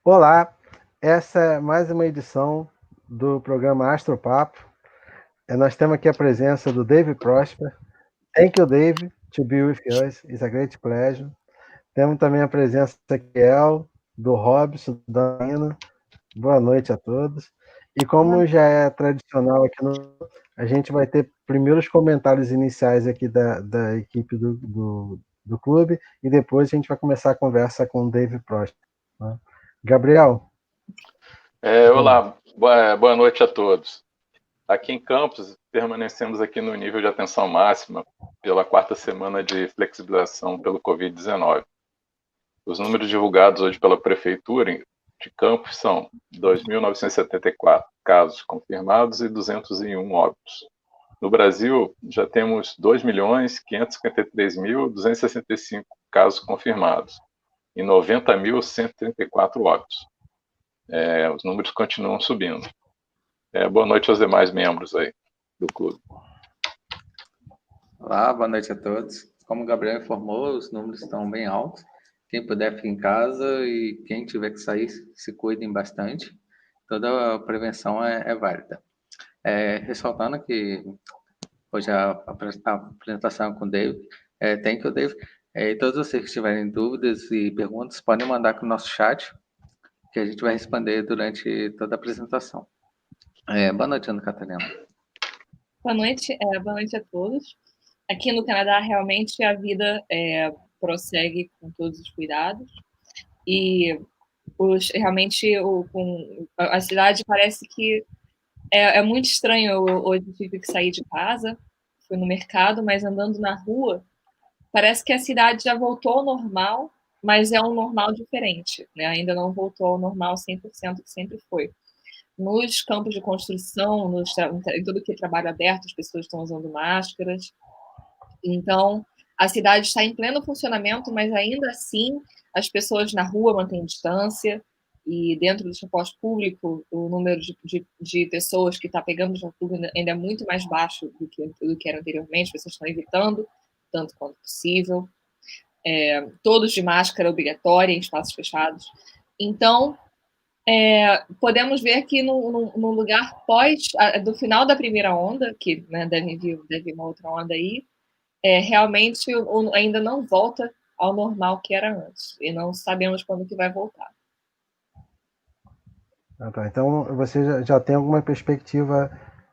Olá, essa é mais uma edição do programa Astropapo. Nós temos aqui a presença do Dave Prosper. Thank you, Dave, to be with us. It's a great pleasure. Temos também a presença aqui do Robson, da Ana. Boa noite a todos. E como já é tradicional aqui a gente vai ter primeiro os comentários iniciais aqui da equipe do clube e depois a gente vai começar a conversa com o Dave Prosper. Né? Gabriel? Olá, boa noite a todos. Aqui em Campos, permanecemos aqui no nível de atenção máxima pela quarta semana de flexibilização pelo Covid-19. Os números divulgados hoje pela Prefeitura de Campos são 2.974 casos confirmados e 201 óbitos. No Brasil, já temos 2.553.265 casos confirmados e 90.134 óbitos. Os números continuam subindo. Boa noite aos demais membros aí do clube. Olá, boa noite a todos. Como o Gabriel informou, os números estão bem altos. Quem puder ficar em casa e quem tiver que sair, se cuidem bastante. Toda a prevenção é válida. Ressaltando que hoje a apresentação com o David, thank you, David. E todos vocês que tiverem dúvidas e perguntas, podem mandar para o nosso chat, que a gente vai responder durante toda a apresentação. Boa noite, Ana Catarina. Boa noite a todos. Aqui no Canadá, realmente, a vida prossegue com todos os cuidados. E a cidade parece que é muito estranho. Eu hoje tive que sair de casa, fui no mercado, mas andando na rua, parece que a cidade já voltou ao normal, mas é um normal diferente, né? Ainda não voltou ao normal 100% que sempre foi. Nos campos de construção, em tudo que é trabalho aberto, as pessoas estão usando máscaras. Então, a cidade está em pleno funcionamento, mas ainda assim as pessoas na rua mantêm distância e dentro do transporte público o número de pessoas que está pegando o transporte público ainda é muito mais baixo do que era anteriormente. As pessoas estão evitando tanto quanto possível. Todos de máscara obrigatória em espaços fechados. Então, podemos ver que no lugar do final da primeira onda, que né, deve vir uma outra onda aí, realmente ainda não volta ao normal que era antes. E não sabemos quando que vai voltar. Tá. Então, você já tem alguma perspectiva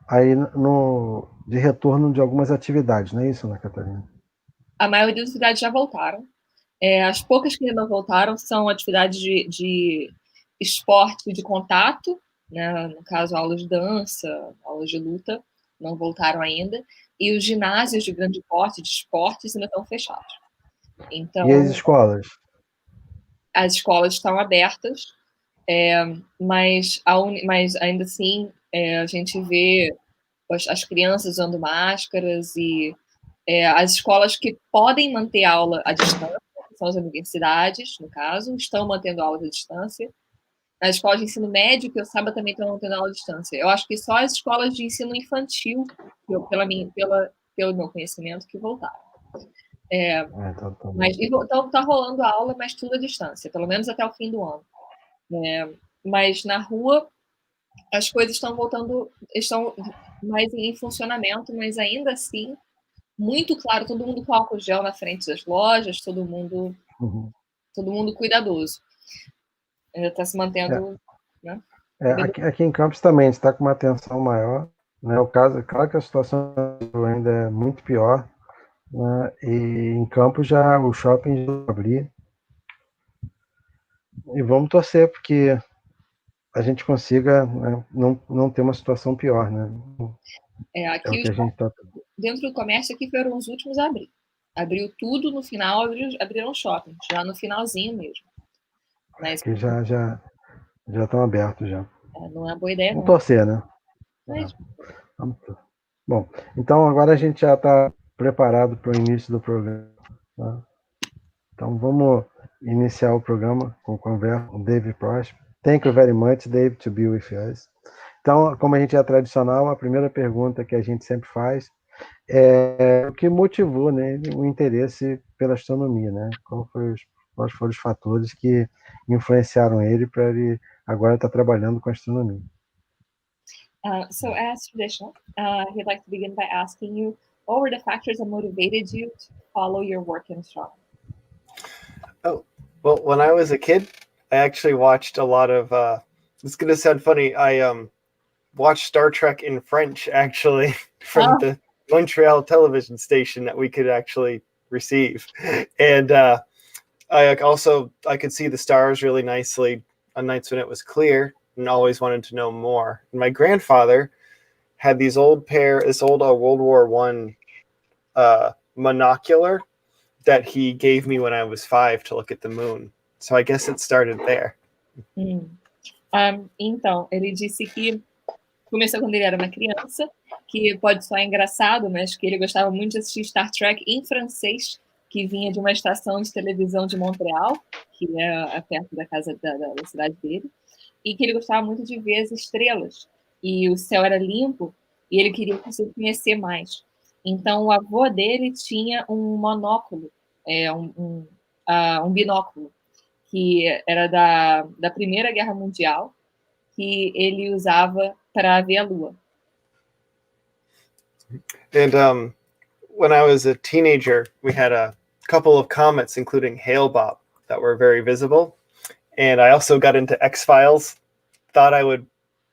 aí de retorno de algumas atividades, não é isso, Ana Catarina? A maioria das atividades já voltaram. As poucas que ainda não voltaram são atividades de esporte de contato, né? No caso, aulas de dança, aulas de luta, não voltaram ainda. E os ginásios de grande porte, de esportes, ainda estão fechados. Então, e as escolas? As escolas estão abertas, mas ainda assim a gente vê as crianças usando máscaras e as escolas que podem manter aula à distância, que são as universidades, no caso, estão mantendo aula à distância. As escolas de ensino médio, que eu saiba, também estão mantendo aula à distância. Eu acho que só as escolas de ensino infantil, pelo meu conhecimento, que voltaram. Mas então está rolando a aula, mas tudo à distância, pelo menos até o fim do ano. Mas na rua as coisas estão voltando, estão mais em funcionamento, mas ainda assim muito claro, todo mundo com álcool gel na frente das lojas, todo mundo cuidadoso. Ainda está se mantendo, né? Aqui em Campos também está com uma atenção maior, né? Claro que a situação ainda é muito pior, né? E em Campos já o shopping já abriu. E vamos torcer porque a gente consiga, né, não ter uma situação pior, né? Aqui o que a gente dentro do comércio aqui foram os últimos a abrir. Abriu tudo no final, abriram shopping, já no finalzinho mesmo. Mas que já estão abertos já. Não é boa ideia. Vamos torcer, né? Bom, então agora a gente já está preparado para o início do programa. Tá? Então vamos iniciar o programa com conversa com Dave Prosper. Thank you very much, Dave, to be with us. Então, como a gente é tradicional, a primeira pergunta que a gente sempre faz é o que motivou, né, o interesse pela astronomia, né? Qual foi quais foram os fatores que influenciaram ele para ele agora estar trabalhando com astronomia. So as traditional, he'd like to begin by asking you, what were the factors that motivated you to follow your work in astronomy? Oh, well, when I was a kid, I actually watched a lot of, it's going to sound funny, I watched Star Trek in French, actually, from the Montreal television station that we could actually receive. And I could see the stars really nicely on nights when it was clear, and always wanted to know more. And my grandfather had this old World War One monocular that he gave me when I was 5 to look at the moon. So I guess it started there. Então, ele disse que começou quando ele era uma criança, que pode soar engraçado, mas que ele gostava muito de assistir Star Trek em francês, que vinha de uma estação de televisão de Montreal, que é perto da casa da cidade dele, e que ele gostava muito de ver as estrelas, e o céu era limpo, e ele queria conhecer mais. Então, o avô dele tinha um monóculo, um binóculo, que era da Primeira Guerra Mundial, que ele usava para ver a Lua. And when I was a teenager, we had a couple of comets, including Hale-Bopp, that were very visible. And I also got into X-Files, thought I would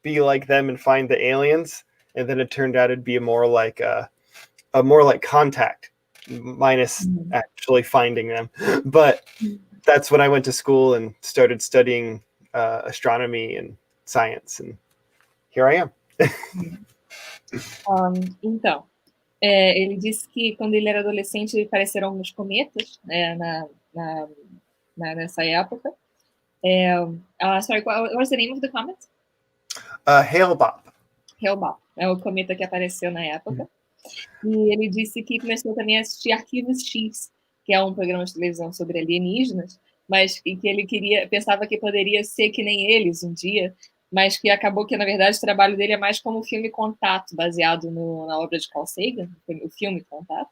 be like them and find the aliens, and then it turned out it'd be more like Contact, minus actually finding them. But that's when I went to school and started studying astronomy and science, and here I am. Então, ele disse que quando ele era adolescente apareceram alguns cometas nessa época. Sorry, what was the name of the comet? Hale-Bopp. Hale-Bopp é o cometa que apareceu na época. E ele disse que começou também a assistir Arquivos X, que é um programa de televisão sobre alienígenas, mas que ele pensava que poderia ser que nem eles um dia, mas que acabou que, na verdade, o trabalho dele é mais como o filme Contato, baseado na obra de Carl Sagan, o filme Contato,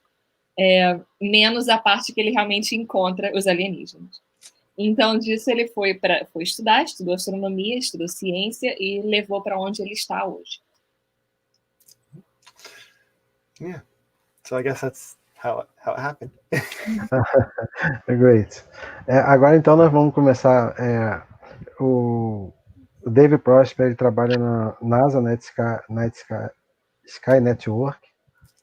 menos a parte que ele realmente encontra os alienígenas. Então, disso ele foi estudar, estudou astronomia, estudou ciência e levou para onde ele está hoje. Yeah, so I guess that's how it happened. Great. Agora, então, nós vamos começar. O Dave Prosper, ele trabalha na NASA Sky Network,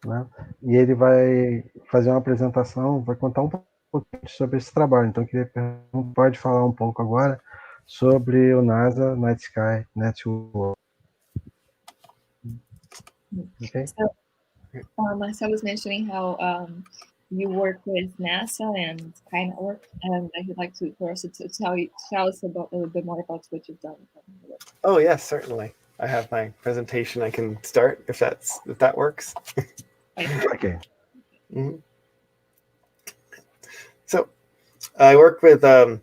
né? E ele vai fazer uma apresentação, vai contar um pouquinho sobre esse trabalho. Então, eu queria perguntar, pode falar um pouco agora sobre o NASA Night Sky Network. Okay. So, Marcel was mentioning how you work with NASA and Sky Network, and I'd like for us to tell us a little bit more about what you've done. Oh yes, certainly. I have my presentation. I can start if that works. Okay. Mm-hmm. So, I work with the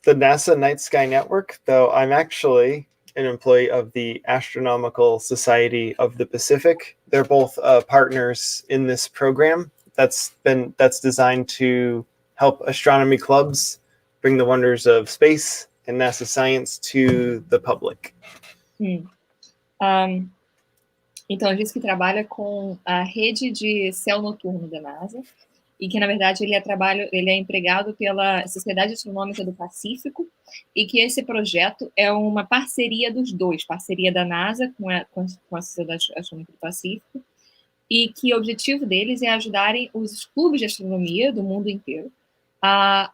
NASA Night Sky Network, though I'm actually an employee of the Astronomical Society of the Pacific. They're both partners in this program that's designed to help astronomy clubs bring the wonders of space and NASA science to the public. Então, ele diz que trabalha com a rede de céu noturno da NASA e que, na verdade, ele é empregado pela Sociedade Astronômica do Pacífico e que esse projeto é uma parceria dos dois, parceria da NASA com a Sociedade Astronômica do Pacífico, e que o objetivo deles é ajudarem os clubes de astronomia do mundo inteiro a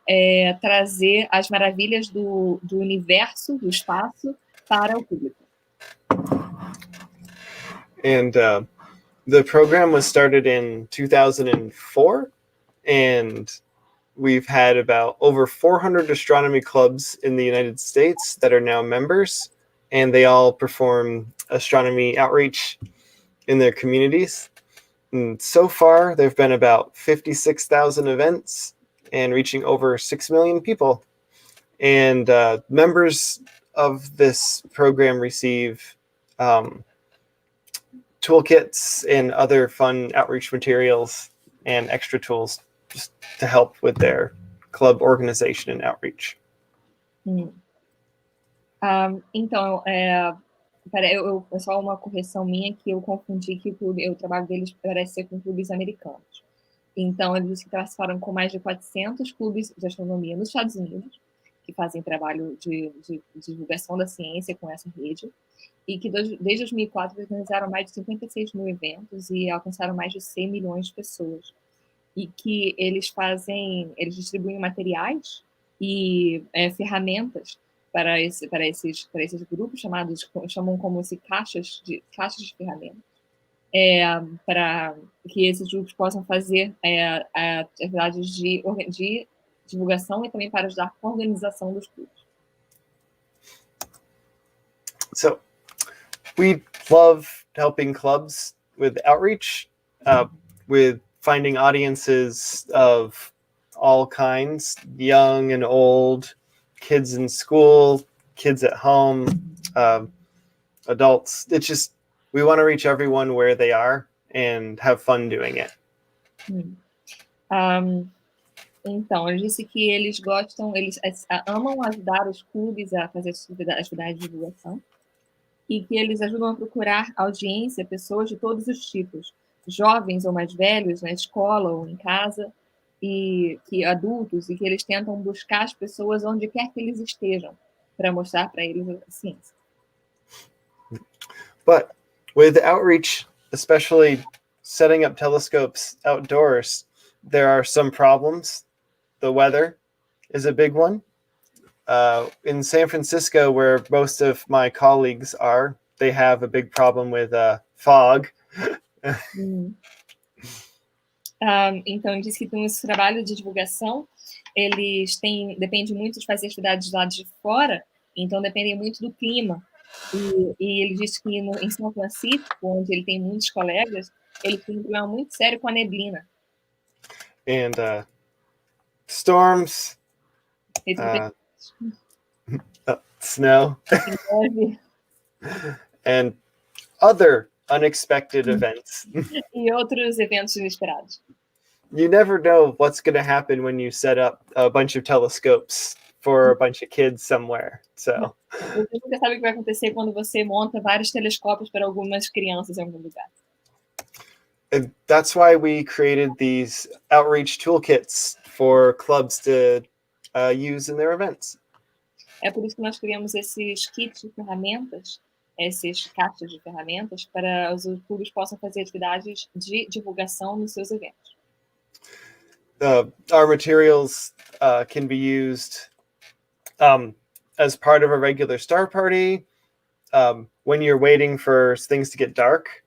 trazer as maravilhas do universo, do espaço, para o público. And the program was started in 2004, and we've had about over 400 astronomy clubs in the United States that are now members, and they all perform astronomy outreach in their communities. And so far, there have been about 56,000 events and reaching over 6 million people. And members of this program receive toolkits and other fun outreach materials and extra tools just to help with their club organization and outreach. Então, só uma correção minha, que eu confundi que o trabalho deles parece ser com clubes americanos. Então, eles se classificaram com mais de 400 clubes de astronomia nos Estados Unidos, que fazem trabalho de divulgação da ciência com essa rede, e que desde 2004 organizaram mais de 56 mil eventos e alcançaram mais de 100 milhões de pessoas. E que eles distribuem materiais e ferramentas para esses grupos chamam como se caixas de ferramentas, para que esses grupos possam fazer atividades de divulgação e também para ajudar com a organização dos clubes. So we love helping clubs with outreach, with finding audiences of all kinds, young and old, kids in school, kids at home, adults. It's just, we want to reach everyone where they are and have fun doing it. Então, ele disse que eles amam ajudar os clubes a fazer atividades de divulgação e que eles ajudam a procurar audiência, pessoas de todos os tipos, jovens ou mais velhos, na escola ou em casa, e que adultos, e que eles tentam buscar as pessoas onde quer que eles estejam, para mostrar para eles a ciência. But with outreach, especially setting up telescopes outdoors, there are some problems. The weather is a big one. In San Francisco, where most of my colleagues are, they have a big problem with fog. Então, ele disse que esse trabalho de divulgação, depende muito de fazer atividades do lado de fora, então dependem muito do clima. E ele disse que em São Francisco, onde ele tem muitos colegas, ele tem um problema muito sério com a neblina. And storms, snow, and other unexpected events. E outros eventos inesperados. You never know what's going to happen when you set up a bunch of telescopes for a bunch of kids somewhere. So Você nunca sabe o que vai acontecer quando você monta vários telescópios para algumas crianças em algum lugar. And that's why we created these outreach toolkits for clubs to use in their events. É por isso que nós criamos esses kits de ferramentas, esses caixas de ferramentas, para os clubes possam fazer atividades de divulgação nos seus eventos. Our materials can be used as part of a regular star party, when you're waiting for things to get dark,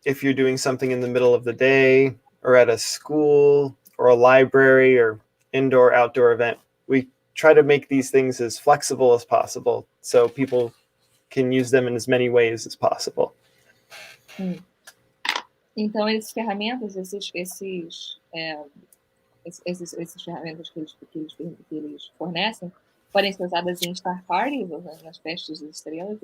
if you're doing something in the middle of the day, or at a school, or a library, or indoor-outdoor event. We try to make these things as flexible as possible so people can use them in as many ways as possible. Então, essas ferramentas, essas ferramentas que eles fornecem podem ser usadas em Star Party, nas festas das estrelas,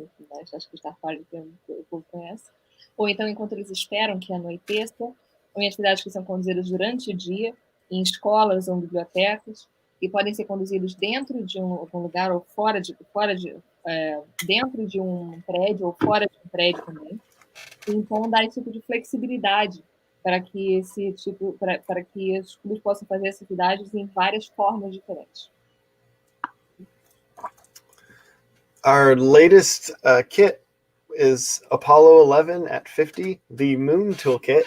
acho que Star Party o povo conhece, ou então enquanto eles esperam que anoiteça, ou em atividades que são conduzidas durante o dia, em escolas ou bibliotecas, e podem ser conduzidos dentro de um lugar ou dentro de um prédio ou fora de um prédio também. Então, dá esse tipo de flexibilidade para que os clubes possam fazer essas atividades em várias formas diferentes. Our latest kit is Apollo 11 at 50, the Moon Toolkit.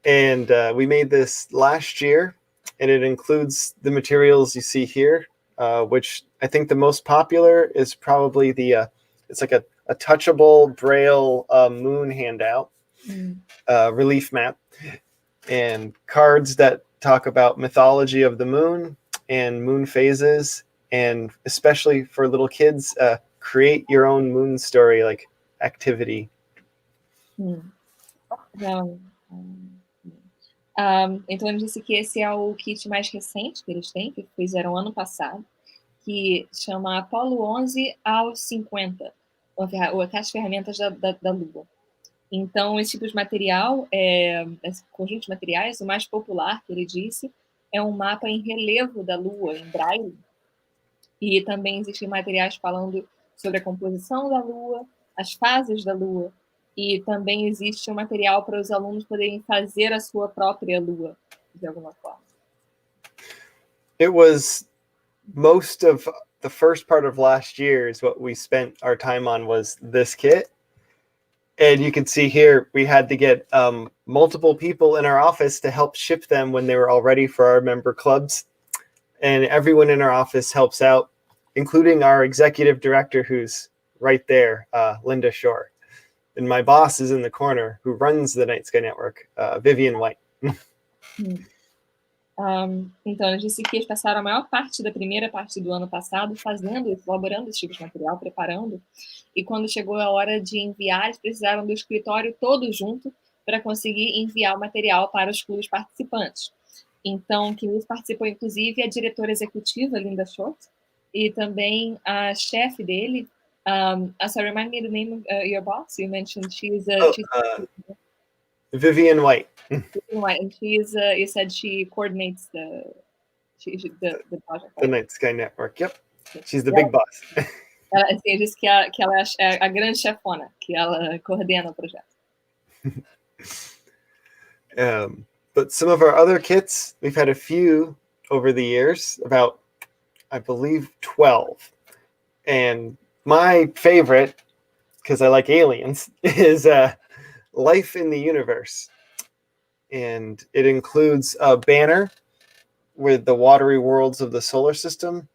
And we made this last year, and it includes the materials you see here, which I think the most popular is probably it's like a touchable Braille moon handout, relief map, and cards that talk about mythology of the moon and moon phases, and especially for little kids, create your own moon story like activity. Então ele disse que esse é o kit mais recente que eles têm, que fizeram ano passado, que chama Apollo 11 aos 50, as ferramentas da Lua. Então, esse tipo de material, esse conjunto de materiais, o mais popular, que ele disse, é um mapa em relevo da Lua, em braille, e também existem materiais falando sobre a composição da Lua, as fases da Lua, e também existe um material para os alunos poderem fazer a sua própria Lua, de alguma forma. It was most of the first part of last year is what we spent our time on was this kit. And you can see here, we had to get multiple people in our office to help ship them when they were all ready for our member clubs. And everyone in our office helps out, including our executive director, who's right there, Linda Shore. And my boss is in the corner, who runs the Night Sky Network, Vivian White. Então, eu disse que eles passaram a maior parte da primeira parte do ano passado fazendo, elaborando esse tipo de material, preparando, e quando chegou a hora de enviar, eles precisaram do escritório todo junto para conseguir enviar o material para os clubes participantes. Então, quem participou, inclusive, é a diretora executiva, Linda Schultz, e também a chefe dele, so remind me the name of your boss. You mentioned she's Vivian White. And you said she coordinates the project. The Night Sky Network, yep. She's the big boss. Assim, eu disse que ela é a grande chefona, que ela coordena o projeto. But some of our other kits, we've had a few over the years, about, I believe, 12. And my favorite, because I like aliens, is Life in the Universe. And it includes a banner with the watery worlds of the solar system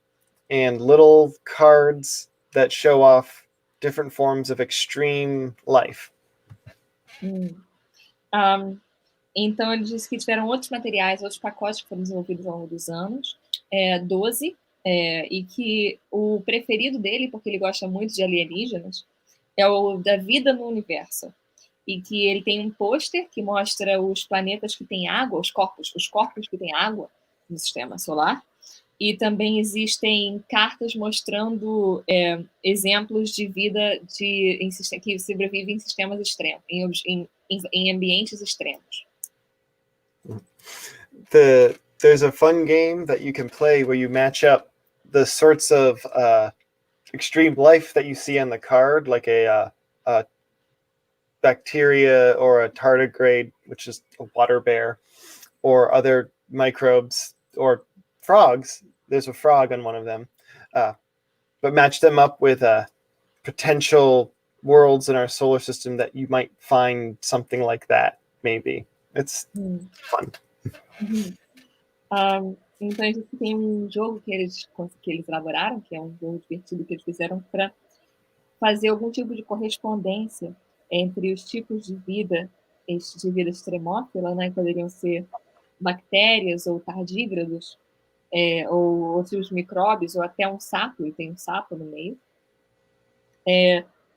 and little cards that show off different forms of extreme life. Então, ele disse que tiveram outros materiais, outros pacotes que foram desenvolvidos ao longo dos anos, 12, e que o preferido dele, porque ele gosta muito de alienígenas, é o da vida no universo. E que ele tem um pôster que mostra os planetas que têm água, os corpos que têm água no sistema solar. E também existem cartas mostrando exemplos de vida que sobrevive em sistemas extremos, em ambientes extremos. There's a fun game that you can play where you match up the sorts of extreme life that you see on the card, like a bacteria or a tardigrade, which is a water bear, or other microbes or frogs. There's a frog on one of them, but match them up with potential worlds in our solar system that you might find something like that, maybe. It's fun. Então, a gente tem um jogo que eles elaboraram, que é um jogo divertido que eles fizeram para fazer algum tipo de correspondência entre os tipos de vida extremófila, né, que poderiam ser bactérias ou tardígrados, ou outros micróbios, ou até um sapo, e tem um sapo no meio,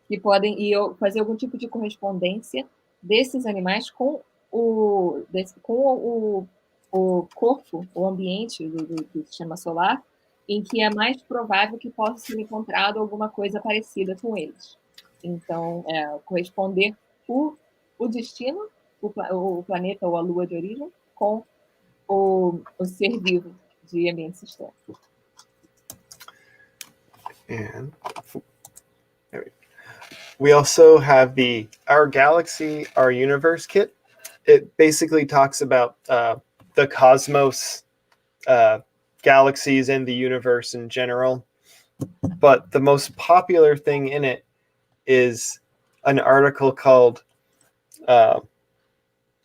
que podem fazer algum tipo de correspondência desses animais com o corpo, o ambiente do sistema solar, em que é mais provável que possa ser encontrado alguma coisa parecida com eles. Então, corresponder o destino, o planeta ou a lua de origem, com o ser vivo de ambiente sistema. And we also have Our Galaxy, Our Universe kit. It basically talks about the cosmos, galaxies, and the universe in general. But the most popular thing in it is an article called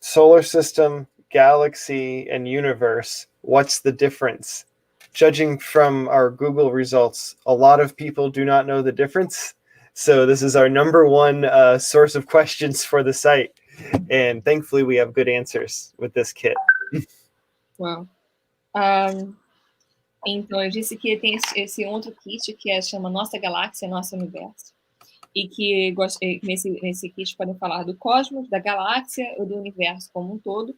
Solar System, Galaxy, and Universe. What's the difference? Judging from our Google results, a lot of people do not know the difference. So this is our number one source of questions for the site. And thankfully we have good answers with this kit. Wow. Então, eu disse que tem esse outro kit que chama Nossa Galáxia, Nosso Universo. E que nesse kit podem falar do cosmos, da galáxia ou do universo como um todo,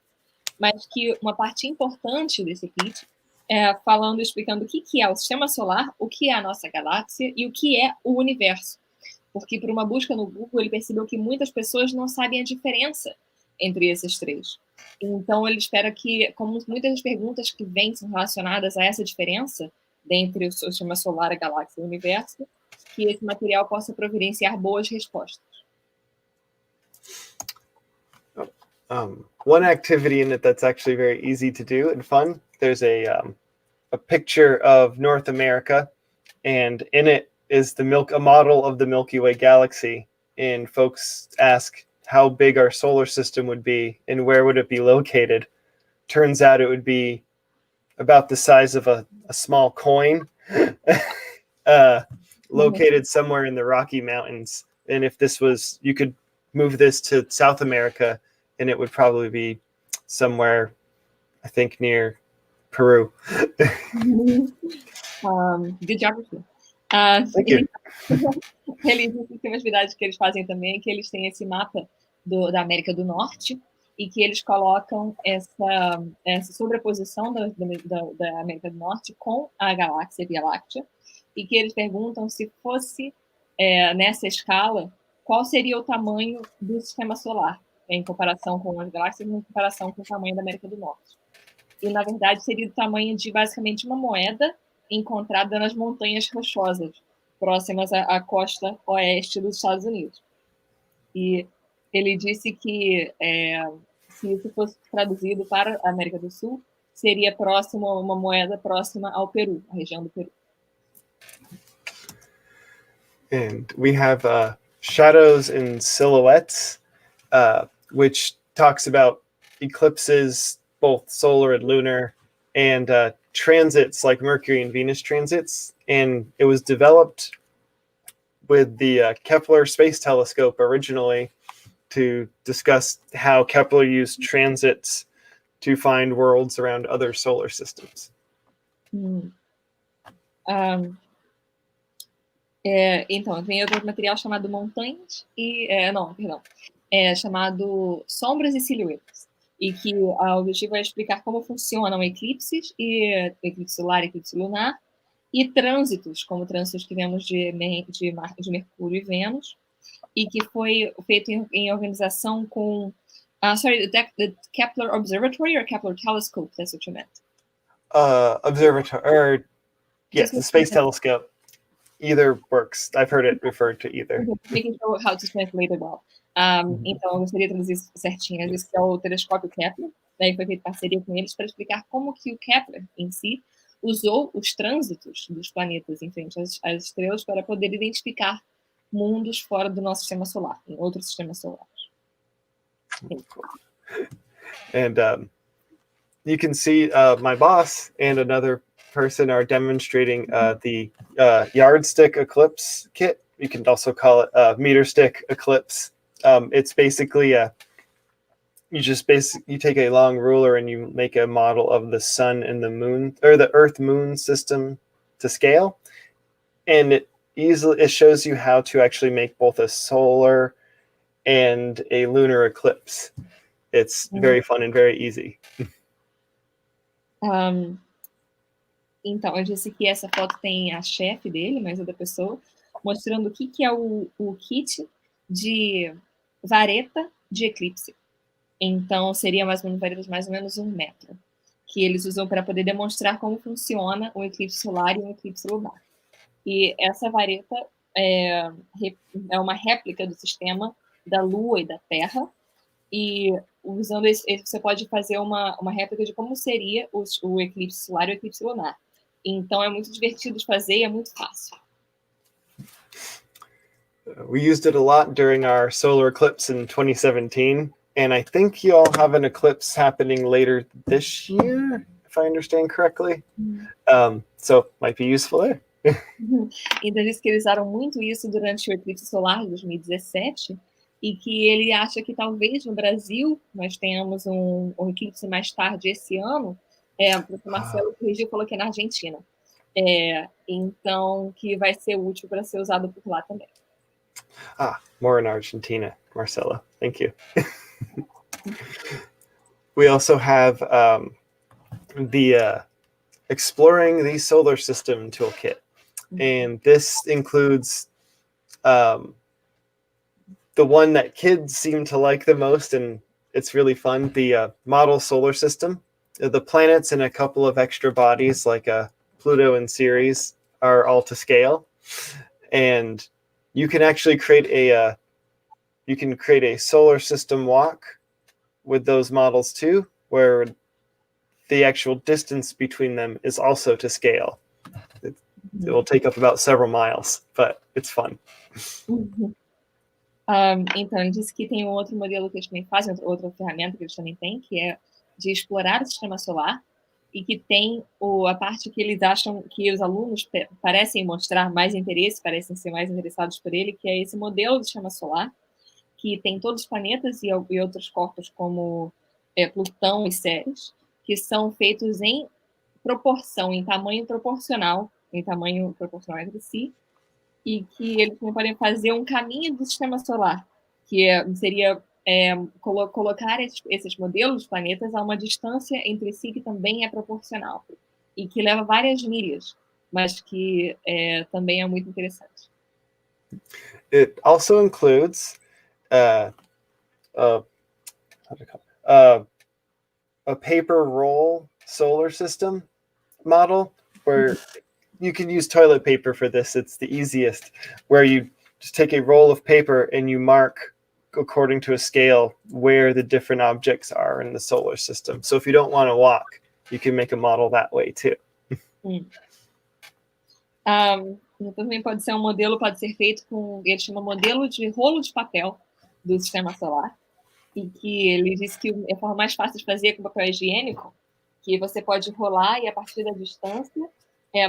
mas que uma parte importante desse kit é explicando o que é o sistema solar, o que é a nossa galáxia e o que é o universo. Porque por uma busca no Google ele percebeu que muitas pessoas não sabem a diferença entre esses três. Então, ele espera que, como muitas das perguntas que vêm são relacionadas a essa diferença dentre o sistema solar, a galáxia e o universo, que esse material possa providenciar boas respostas. One activity in it that's actually very easy to do and fun, there's a picture of North America, and in it is a model of the Milky Way galaxy, and folks ask how big our solar system would be and where would it be located. Turns out it would be about the size of a small coin, located somewhere in the Rocky Mountains. And if this was, you could move this to South America, and it would probably be somewhere, I think, near Peru. Good geography. Thank you. Eles têm uma atividade que eles fazem também, que eles têm esse mapa da América do Norte, e que eles colocam essa sobreposição da América do Norte com a galáxia Via Láctea, e que eles perguntam se fosse, nessa escala, qual seria o tamanho do sistema solar, em comparação com as galáxias, em comparação com o tamanho da América do Norte. E, na verdade, seria do tamanho de, basicamente, uma moeda encontrada nas montanhas rochosas, próximas à costa oeste dos Estados Unidos. E ele disse que, se isso fosse traduzido para a América do Sul, seria uma moeda próxima ao Peru, a região do Peru. And we have shadows and silhouettes, which talks about eclipses, both solar and lunar, and transits like Mercury and Venus transits. And it was developed with the Kepler Space Telescope originally to discuss how Kepler used transits to find worlds around other solar systems. Então, tem outro material chamado montanhas chamado sombras e silhuetas, e que o objetivo é explicar como funcionam eclipses, eclipse solar e eclipse lunar, e trânsitos, como trânsitos que vemos de Mercúrio e Vênus, e que foi feito em organização com the Kepler Observatory or Kepler Telescope, that's what you meant? Observatory, or yes, the Space Telescope. Either works. I've heard it referred to either. Making sure how to translate it well. Então, eu gostaria de traduzir isso certinho. Esse é o telescópio Kepler. Daí foi feita parceria com eles para explicar como que o Kepler, em si, usou os trânsitos dos planetas em frente às estrelas para poder identificar mundos fora do nosso sistema solar, em outros sistemas solares. And you can see my boss and another person are demonstrating the yardstick eclipse kit. You can also call it a meter stick eclipse. It's basically you take a long ruler and you make a model of the sun and the moon, or the Earth Moon system to scale, and it shows you how to actually make both a solar and a lunar eclipse. It's very fun and very easy. Então, eu disse que essa foto tem a chefe dele, mais outra pessoa, mostrando o que é o kit de vareta de eclipse. Então, seria mais ou menos 1 metro, que eles usam para poder demonstrar como funciona o eclipse solar e o eclipse lunar. E essa vareta é uma réplica do sistema da Lua e da Terra, e usando você pode fazer uma réplica de como seria o eclipse solar e o eclipse lunar. Então, é muito divertido de fazer e é muito fácil. We used it a lot during our solar eclipse in 2017, and I think you all have an eclipse happening later this year, if I understand correctly. So might be useful there. Então, eles que eles usaram muito isso durante o eclipse solar de 2017, e que ele acha que talvez no Brasil nós tenhamos um eclipse mais tarde esse ano, porque o Marcelo corrigiu, falou que é na Argentina. Então, que vai ser útil para ser usado por lá também. More in Argentina, Marcella. Thank you. We also have the Exploring the Solar System toolkit. And this includes the one that kids seem to like the most and it's really fun. The model solar system, the planets and a couple of extra bodies like Pluto and Ceres are all to scale, and you can actually create a solar system walk with those models too, where the actual distance between them is also to scale. It will take up about several miles, but it's fun. Então, ele disse que tem um outro modelo que eles também fazem, outra ferramenta que eles também têm, que é de explorar o sistema solar, e que tem a parte que eles acham que os alunos parecem mostrar mais interesse, parecem ser mais interessados por ele, que é esse modelo do sistema solar, que tem todos os planetas e outros corpos como Plutão e Ceres, que são feitos em proporção, em tamanho proporcional entre si, e que eles podem fazer um caminho do sistema solar, que seria colocar esses modelos de planetas a uma distância entre si que também é proporcional, e que leva várias milhas, mas que também é muito interessante. It also includes a paper roll solar system model, where you can use toilet paper for this. It's the easiest, where you just take a roll of paper and you mark according to a scale where the different objects are in the solar system. So if you don't want to walk, you can make a model that way too. Também pode ser modelo, pode ser feito com, ele chama modelo de rolo de papel do sistema solar, e que ele disse que a forma mais fácil de fazer é com papel higiênico, que você pode rolar e a partir da distância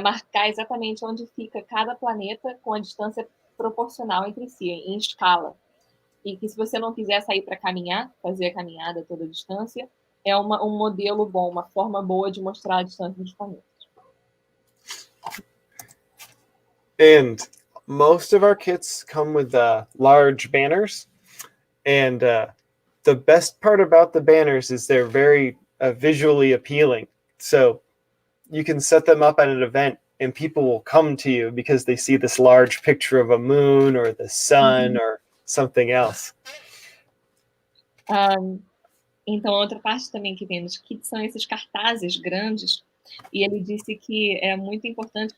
marcar exatamente onde fica cada planeta com a distância proporcional entre si, em escala. E que se você não quiser sair para caminhar, fazer a caminhada toda a distância, é um modelo bom, uma forma boa de mostrar a distância dos planetas. And most of our kits come with large banners, and the best part about the banners is they're very visually appealing. So you can set them up at an event and people will come to you because they see this large picture of a moon or the sun or something else. Então, outra parte também que tem nos kits são esses cartazes grandes, e ele disse que é muito interessante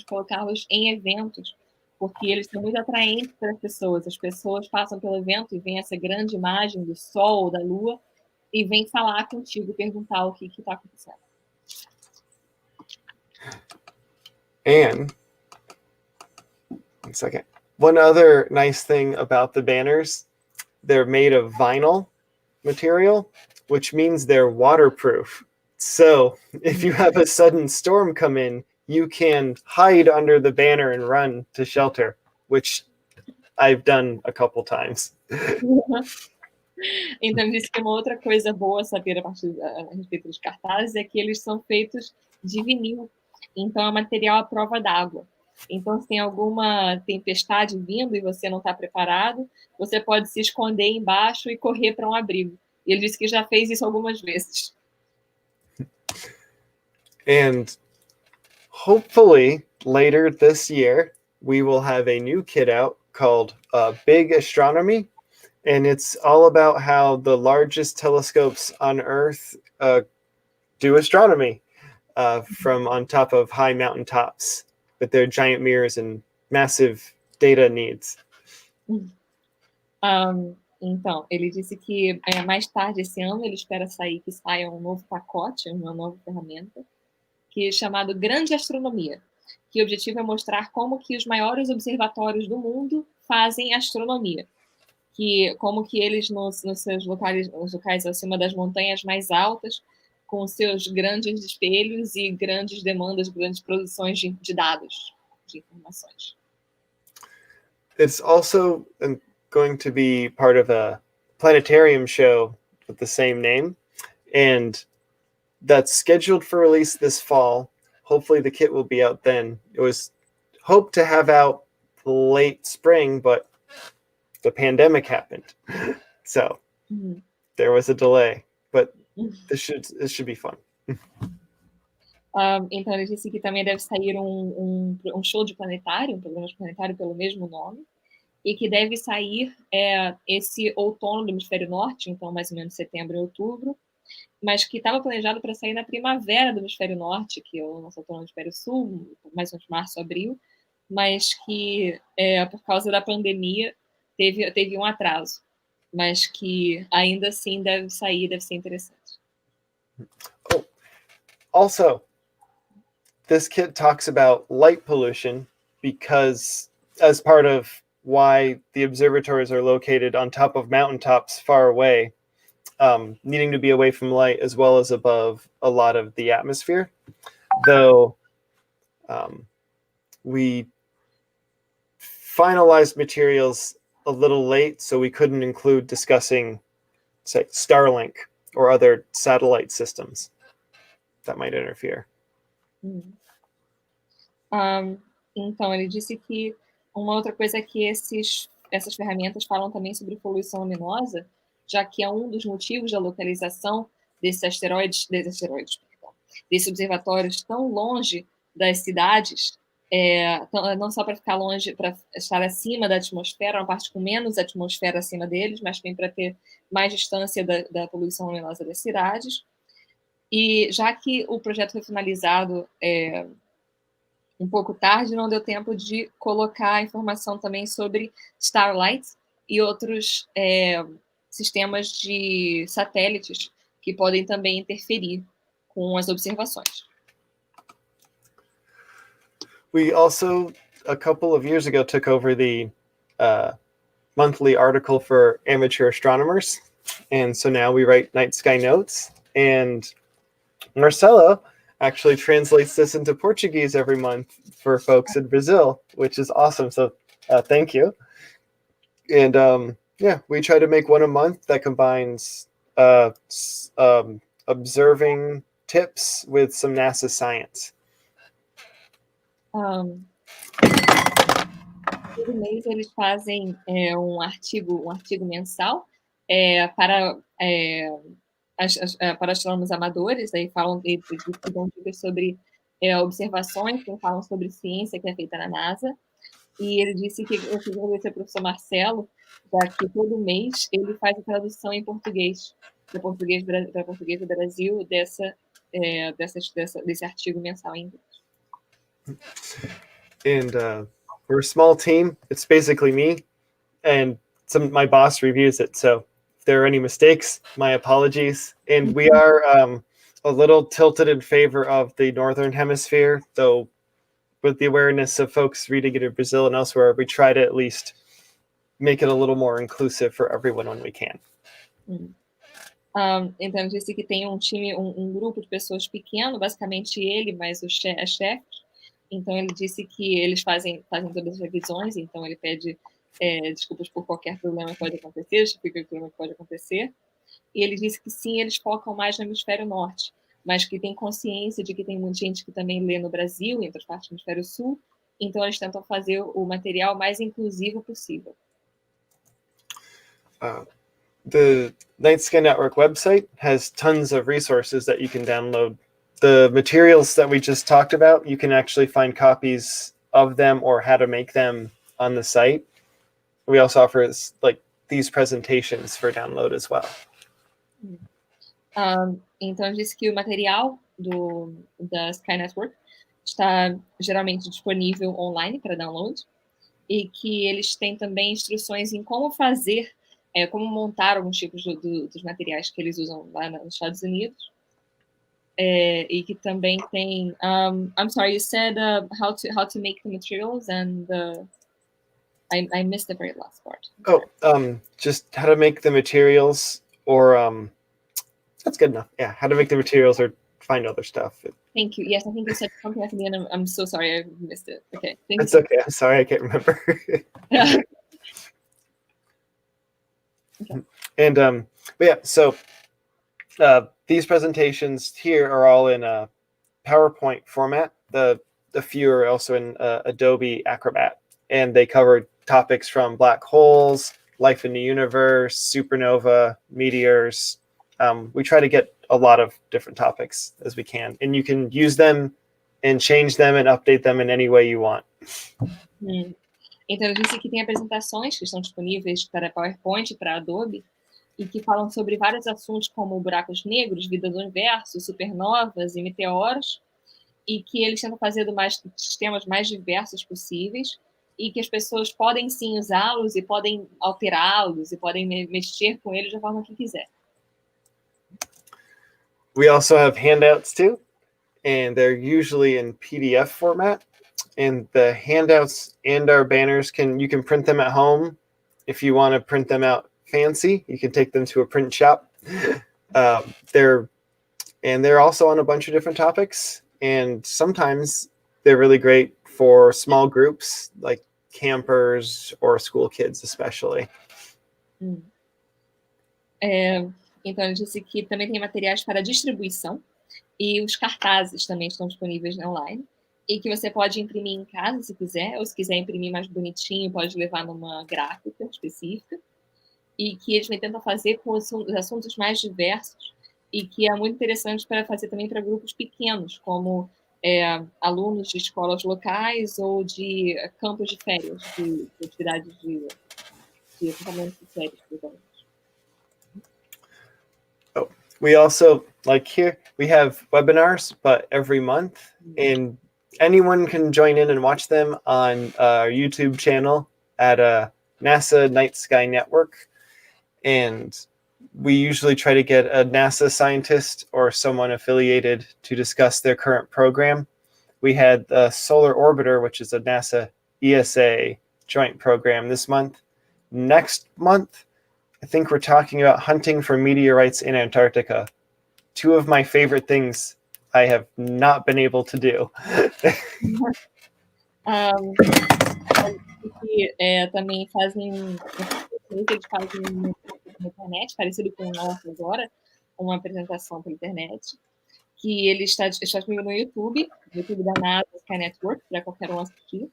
colocá-los em eventos, porque eles são muito atraentes para as pessoas passam pelo evento e veem essa grande imagem do Sol, da Lua, e vêm falar contigo, perguntar o que está acontecendo. And one second. One other nice thing about the banners, they're made of vinyl material, which means they're waterproof. So if you have a sudden storm come in, you can hide under the banner and run to shelter, which I've done a couple times. Então, disse que uma outra coisa boa a saber a respeito dos cartazes é que eles são feitos de vinil. Então, é material à prova d'água. Então, se tem alguma tempestade vindo e você não está preparado, você pode se esconder embaixo e correr para um abrigo. E ele disse que já fez isso algumas vezes. And hopefully, later this year, we will have a new kit out called Big Astronomy. And it's all about how the largest telescopes on Earth do astronomy. From on top of high mountaintops with their giant mirrors and massive data needs. Então, ele disse que mais tarde esse ano ele espera que saia um novo pacote, uma nova ferramenta, que é chamado Grande Astronomia, que o objetivo é mostrar como que os maiores observatórios do mundo fazem astronomia, como que eles nos seus locais acima das montanhas mais altas, com seus grandes espelhos e grandes demandas, grandes produções de dados, de informações. It's also going to be part of a planetarium show with the same name, and that's scheduled for release this fall. Hopefully the kit will be out then. It was hoped to have out late spring, but the pandemic happened. So there was a delay, but this should be fun. Então ele disse que também deve sair um show de planetário, um programa de planetário pelo mesmo nome, e que deve sair esse outono do hemisfério norte, então mais ou menos setembro e outubro, mas que estava planejado para sair na primavera do hemisfério norte, que é o nosso outono do hemisfério sul, mais ou menos março, abril, mas que por causa da pandemia teve um atraso, mas que ainda assim deve sair, deve ser interessante. Oh, also, this kit talks about light pollution because, as part of why the observatories are located on top of mountaintops far away, needing to be away from light as well as above a lot of the atmosphere. Though we finalized materials a little late, so we couldn't include discussing, say, Starlink or other satellite systems that might interfere. Então, ele disse que uma outra coisa é que essas ferramentas falam também sobre poluição luminosa, já que é um dos motivos da localização desses observatórios tão longe das cidades, não só para ficar longe, para estar acima da atmosfera, uma parte com menos atmosfera acima deles, mas também para ter mais distância da poluição luminosa das cidades. E já que o projeto foi finalizado um pouco tarde, não deu tempo de colocar informação também sobre Starlight e outros sistemas de satélites que podem também interferir com as observações. We also, a couple of years ago, took over the monthly article for amateur astronomers, and so now we write night sky notes, and Marcelo actually translates this into Portuguese every month for folks in Brazil, which is awesome. So thank you. And we try to make one a month that combines observing tips with some NASA science. Todo mês eles fazem um artigo mensal para astrônomos amadores, aí eles dão dicas sobre observações, que falam sobre ciência que é feita na NASA. E ele disse que eu queria agradecer ao professor Marcelo, já que todo mês ele faz a tradução em português, para português do Brasil, desse artigo mensal em inglês. And we're a small team. It's basically me, and my boss reviews it. So if there are any mistakes, my apologies. And we are a little tilted in favor of the Northern Hemisphere, though with the awareness of folks reading it in Brazil and elsewhere, we try to at least make it a little more inclusive for everyone when we can. Então, disse que tem um time, um grupo de pessoas pequeno, basicamente ele, mais os chefes. Então, ele disse que eles fazem todas as revisões, então ele pede desculpas por qualquer problema que pode acontecer, explica o problema que pode acontecer. E ele disse que sim, eles focam mais no hemisfério norte, mas que tem consciência de que tem muita gente que também lê no Brasil, em outras partes do hemisfério sul, então eles tentam fazer o material mais inclusivo possível. The Night Sky Network website has tons of resources that you can download. The materials that we just talked about, you can actually find copies of them or how to make them on the site. We also offer these presentations for download as well. Então, ele disse que o material da Sky Network está geralmente disponível online para download e que eles têm também instruções em como fazer, como montar alguns tipos dos materiais que eles usam lá nos Estados Unidos. E que também tem... I'm sorry, you said how to make the materials and I missed the very last part. Just how to make the materials or... That's good enough. Yeah, how to make the materials or find other stuff. Thank you. Yes, I think you said something at the end. I'm so sorry, I missed it. Okay. It's okay. I'm sorry, I can't remember. Yeah. Okay. And but yeah, so these presentations here are all in a PowerPoint format. The few are also in Adobe Acrobat, and they cover topics from black holes, life in the universe, supernova, meteors. We try to get a lot of different topics as we can, and you can use them and change them and update them in any way you want. Então, ele disse que tem apresentações que estão disponíveis para PowerPoint e para Adobe, e que falam sobre vários assuntos como buracos negros, vida do universo, supernovas e meteoros, e que eles tentam fazer dos temas mais diversos possíveis, e que as pessoas podem sim usá-los e podem alterá-los e podem mexer com eles da forma que quiser. We also have handouts too, and they're usually in PDF format. And the handouts and our banners you can print them at home. If you want to print them out fancy, you can take them to a print shop. They're also on a bunch of different topics, and sometimes they're really great for small groups like campers or school kids especially. Então, ele disse que também tem materiais para distribuição, e os cartazes também estão disponíveis online, e que você pode imprimir em casa se quiser, ou se quiser imprimir mais bonitinho, pode levar numa gráfica específica, e que eles tentam fazer com os assuntos mais diversos, e que é muito interessante para fazer também para grupos pequenos, como alunos de escolas locais ou de campos de férias, de atividades de acampamento de férias, por exemplo. We also, like here, we have webinars, but every month, and anyone can join in and watch them on our YouTube channel at NASA Night Sky Network. And we usually try to get a NASA scientist or someone affiliated to discuss their current program. We had the Solar Orbiter, which is a NASA ESA joint program this month. Next month, I think we're talking about hunting for meteorites in Antarctica. Two of my favorite things I have not been able to do. Também eles fazem na internet, parecido com o nosso agora, uma apresentação pela internet, que ele está disponível no YouTube da NASA Sky Network, para qualquer um assistir,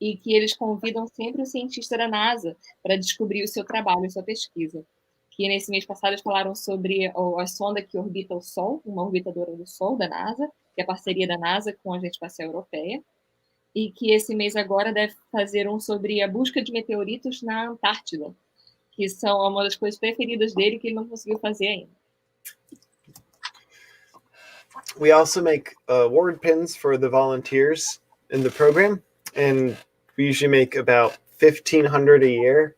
e que eles convidam sempre o cientista da NASA para descobrir o seu trabalho, a sua pesquisa. Que nesse mês passado eles falaram sobre a sonda que orbita o Sol, uma orbitadora do Sol da NASA, que é a parceria da NASA com a Agência Espacial Europeia, e que esse mês agora deve fazer um sobre a busca de meteoritos na Antártida, que são uma das coisas preferidas dele que ele não conseguiu fazer ainda. We also make award pins for the volunteers in the program, and we usually make about 1,500 a year.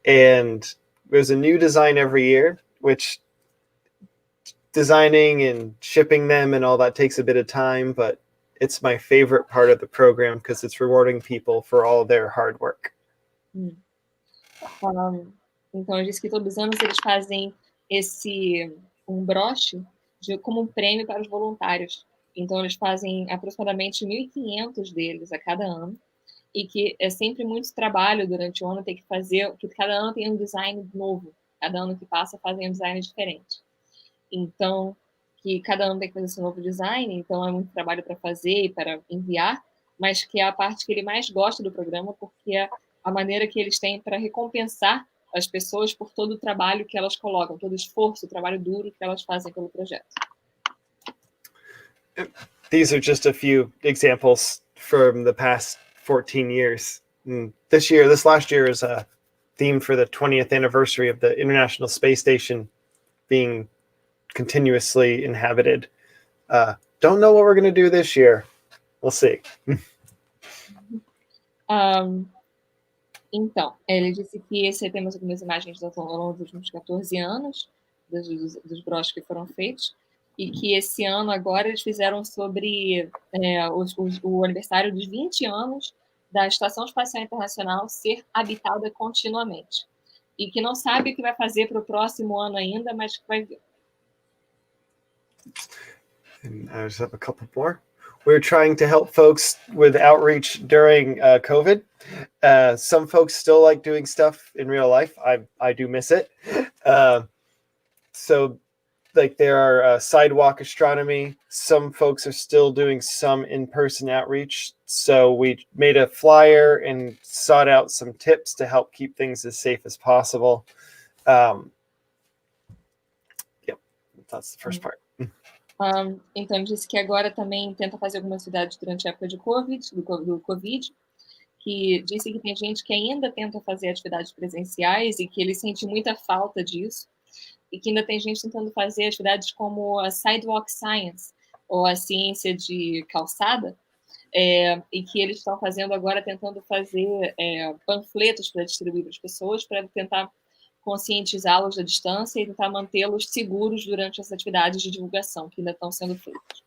And there's a new design every year, which designing and shipping them and all that takes a bit of time, but it's my favorite part of the program because it's rewarding people for all their hard work. Então, eu disse que todos os anos eles fazem um broche como um prêmio para os voluntários. Então, eles fazem aproximadamente 1.500 deles a cada ano, e que é sempre muito trabalho durante o ano ter que fazer, porque cada ano tem um design novo. Cada ano que passa fazem um design diferente. Então, que cada ano tem que fazer esse novo design, então é muito trabalho para fazer e para enviar, mas que é a parte que ele mais gosta do programa, porque é a maneira que eles têm para recompensar as pessoas por todo o trabalho que elas colocam, todo o esforço, o trabalho duro que elas fazem pelo projeto. These are just a few examples from the past 14 years. This last year is a theme for the 20th anniversary of the International Space Station being continuously inhabited. Don't know what we're going to do this year. We'll see. Então, ele disse que temos algumas imagens ao longo dos últimos 14 anos, dos broches que foram feitos, e que esse ano agora eles fizeram sobre o aniversário dos 20 anos da Estação Espacial Internacional ser habitada continuamente. E que não sabe o que vai fazer para o próximo ano ainda, mas que vai ver. And I just have a couple more. We're trying to help folks with outreach during COVID. Some folks still like doing stuff in real life. I do miss it. So like there are sidewalk astronomy. Some folks are still doing some in-person outreach. So we made a flyer and sought out some tips to help keep things as safe as possible. Yep, that's the first part. Então, ele disse que agora também tenta fazer algumas atividades durante a época de do Covid, que disse que tem gente que ainda tenta fazer atividades presenciais e que ele sente muita falta disso, e que ainda tem gente tentando fazer atividades como a sidewalk science, ou a ciência de calçada, e que eles estão fazendo agora, tentando fazer panfletos para distribuir para as pessoas, para tentar conscientizá-los da distância e tentar mantê-los seguros durante as atividades de divulgação que ainda estão sendo feitas.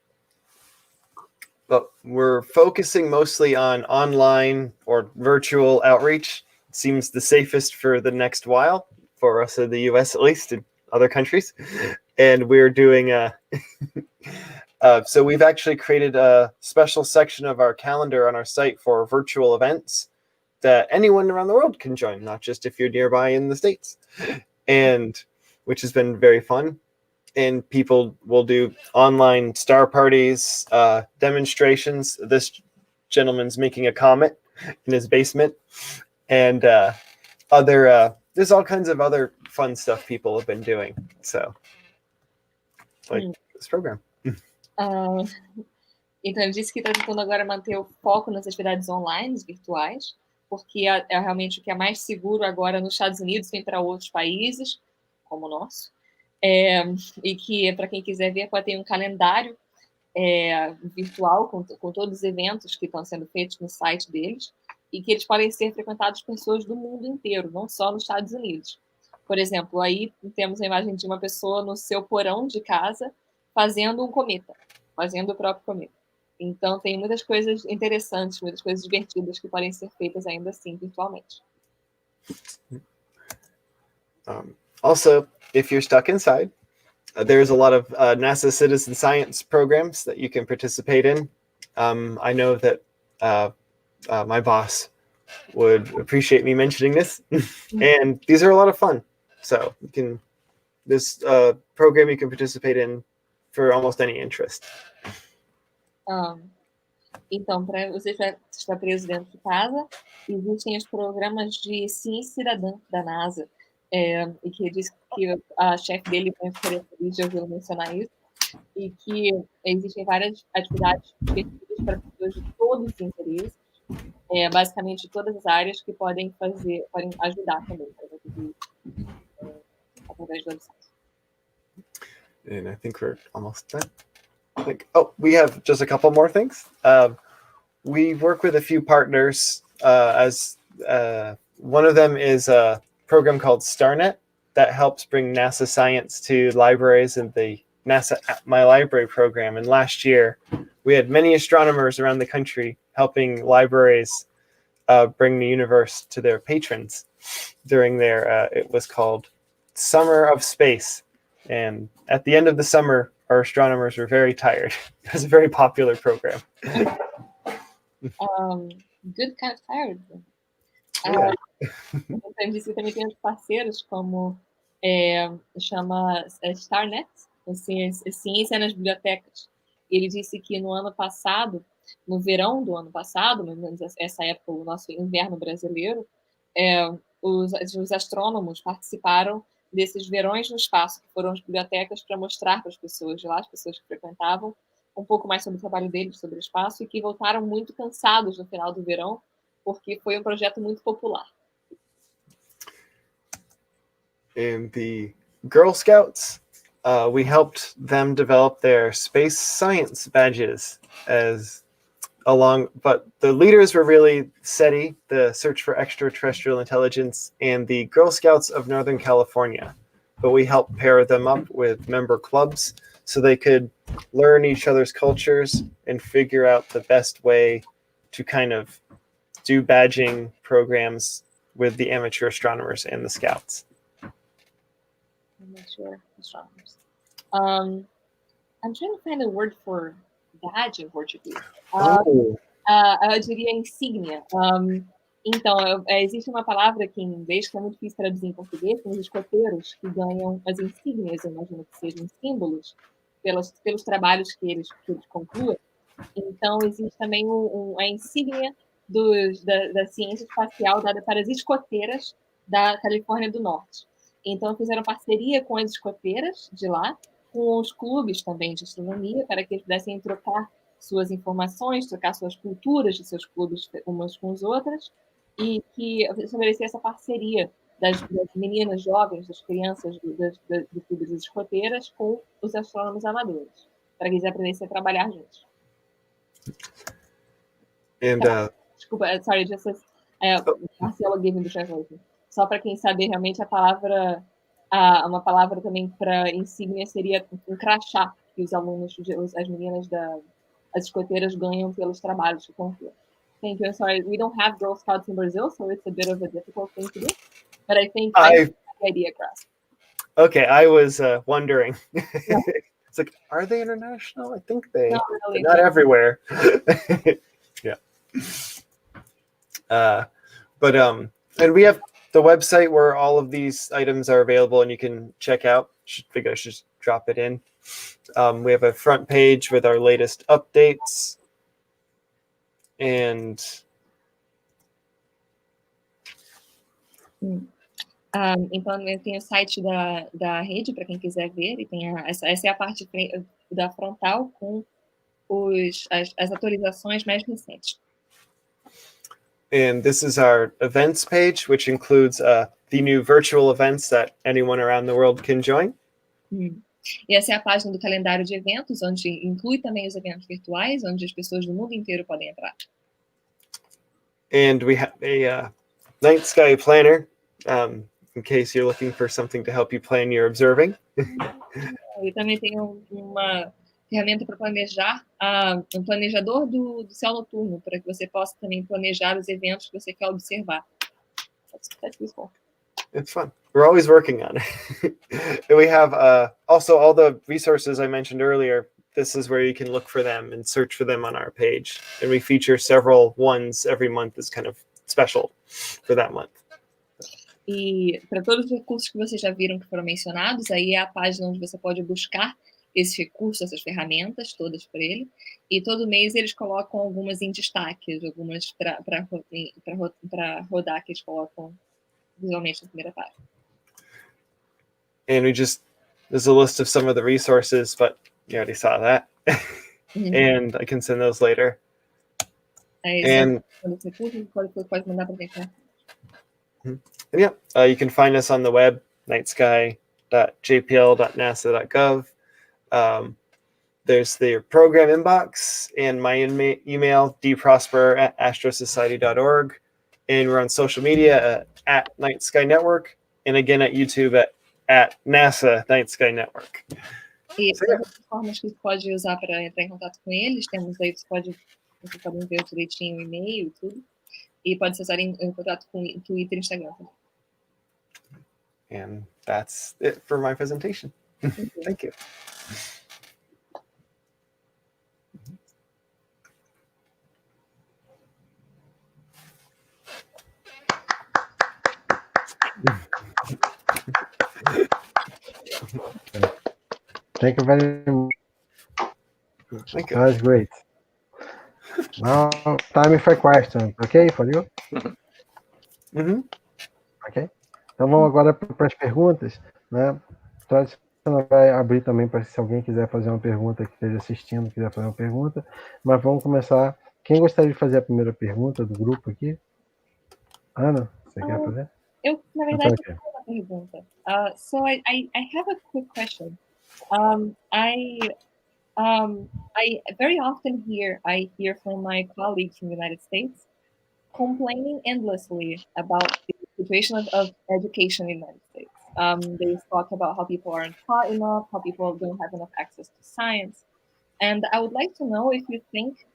But we're focusing mostly on online or virtual outreach. It seems the safest for the next while, for us in the US at least, in other countries. And we're doing so we've actually created a special section of our calendar on our site for virtual events that anyone around the world can join, not just if you're nearby in the States, and which has been very fun. And people will do online star parties, demonstrations. This gentleman's making a comet in his basement, and there's all kinds of other fun stuff people have been doing. So, like this program. Então, ele disse que está tentando agora manter o foco nas atividades online, virtuais, porque é realmente o que é mais seguro agora nos Estados Unidos, vem para outros países, como o nosso. E que, para quem quiser ver, pode ter um calendário virtual com todos os eventos que estão sendo feitos no site deles, e que eles podem ser frequentados por pessoas do mundo inteiro, não só nos Estados Unidos. Por exemplo, aí temos a imagem de uma pessoa no seu porão de casa fazendo um cometa, fazendo o próprio cometa. Então, tem muitas coisas interessantes, muitas coisas divertidas que podem ser feitas ainda assim, virtualmente. Also, if you're stuck inside, there's a lot of NASA citizen science programs that you can participate in. I know that my boss would appreciate me mentioning this, and these are a lot of fun. So this program you can participate in for almost any interest. Então, para você estar preso dentro de casa, existem os programas de ciência cidadã da NASA, e que diz que a chefe dele vai ficar feliz de ouvi-lo mencionar isso, e que existem várias atividades divertidas para pessoas de todos os interesses, basicamente todas as áreas que podem ajudar também através do website. And I think we're almost done. We have just a couple more things. We work with a few partners. One of them is a program called Starnet that helps bring NASA science to libraries in the NASA My Library program. And last year, we had many astronomers around the country helping libraries bring the universe to their patrons during their, it was called Summer of Space. And at the end of the summer, our astronomers were very tired. It was a very popular program. Good kind of tired. Então, disse que também tem outros parceiros, como chama Starnet, Ciência nas Bibliotecas. Ele disse que no ano passado, no verão do ano passado, mais ou menos essa época, o nosso inverno brasileiro, os astrônomos participaram desses verões no espaço, que foram as bibliotecas para mostrar para as pessoas de lá, as pessoas que frequentavam, um pouco mais sobre o trabalho deles, sobre o espaço, e que voltaram muito cansados no final do verão, porque foi um projeto muito popular. In the Girl Scouts, we helped them develop their space science badges but the leaders were really SETI, the Search for Extraterrestrial Intelligence, and the Girl Scouts of Northern California. But we helped pair them up with member clubs so they could learn each other's cultures and figure out the best way to kind of do badging programs with the amateur astronomers and the scouts. Amateur astronomers. I'm trying to find a word for badge in Portuguese. Eu diria insígnia. Então, existe uma palavra aqui em inglês que é muito difícil traduzir em português, são os escoteiros que ganham as insígnias, eu imagino que sejam símbolos, pelos trabalhos que eles concluem. Então, existe também a insígnia da ciência espacial dada para as escoteiras da Califórnia do Norte. Então, fizeram parceria com as escoteiras de lá, com os clubes também de astronomia, para que eles pudessem trocar suas informações, trocar suas culturas de seus clubes umas com as outras, e que estabelecer essa parceria das meninas jovens, das crianças do clube das escoteiras com os astrônomos amadores, para eles aprenderem a trabalhar juntos. And Desculpa, sorry, just Marcelo gave me the translation. Só para quem saber, realmente a palavra, uma palavra também para insígnia seria um crachá que os alunos, as meninas as escoteiras ganham pelos trabalhos que concluem. Thank you. I'm sorry, we don't have Girl Scouts in Brazil, so it's a bit of a difficult thing to do. But I think I got the idea across. Okay, I was wondering. Yeah. It's like, are they international? I think they, not really, not everywhere. Yeah. And we have the website where all of these items are available and you can check out. Figure I should just drop it in. We have a front page with our latest updates. And então, tem o site da rede para quem quiser ver, e tem essa é a parte da frontal com as atualizações mais recentes. And this is our events page, which includes the new virtual events that anyone around the world can join. E essa é a página do calendário de eventos, onde inclui também os eventos virtuais, onde as pessoas do mundo inteiro podem entrar. And we have a night sky planner, in case you're looking for something to help you plan your observing. E também tem uma ferramenta para planejar, um planejador do céu noturno, para que você possa também planejar os eventos que você quer observar. That's useful. It's fun. We're always working on it. And we have also all the resources I mentioned earlier. This is where you can look for them and search for them on our page. And we feature several ones every month as kind of special for that month. E para todos os recursos que vocês já viram que foram mencionados, aí é a página onde você pode buscar esses recursos, essas ferramentas, todas por ele. E todo mês eles colocam algumas em destaque, algumas para rodar que eles colocam visualmente na primeira página. And there's a list of some of the resources, but you already saw that. And I can send those later. And pode mandar para gente, né? And yeah, you can find us on the web, nightsky.jpl.nasa.gov. There's the program inbox and my email, dprosper@astrosociety.org. And we're on social media at Night Sky Network, and again at YouTube at NASA Night Sky Network. E todas as formas que você pode usar para entrar em contato com eles, temos aí, vocês podem ver direitinho o e-mail e tudo. E pode acessar em contato com Twitter e Instagram também. And that's it for my presentation. Thank you. Thank you very much. Thank you. That was great. Now, time for questions, okay, for you? Ok? Então vamos agora para as perguntas, né? Você vai abrir também para se alguém quiser fazer uma pergunta, que esteja assistindo, quiser fazer uma pergunta, mas vamos começar. Quem gostaria de fazer a primeira pergunta do grupo aqui? Ana, você quer fazer? Eu, na verdade, tenho uma pergunta. So I have a quick question. I very often hear from my colleagues from the United States complaining endlessly about the situation of education in the United States. They talk about how people aren't taught enough, how people don't have enough access to science. And I would like to know if you think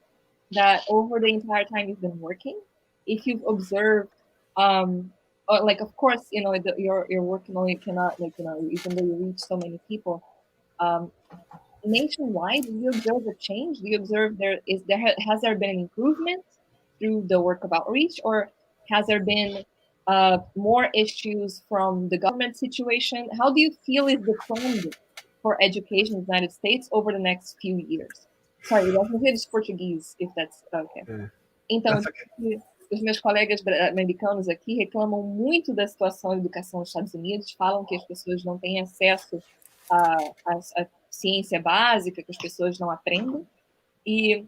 that over the entire time you've been working, if you've observed, like, of course, you know, your work only cannot, like, you know, even though you reach so many people, nationwide, do you observe a change? Do you observe has there been an improvement through the work of outreach, or has there been more issues from the government situation? How do you feel is the trend for education in the United States over the next few years? Sorry, eu vou fazer português, if that's okay. Então, os meus colegas americanos aqui reclamam muito da situação da educação nos Estados Unidos, falam que as pessoas não têm acesso à ciência básica, que as pessoas não aprendem. E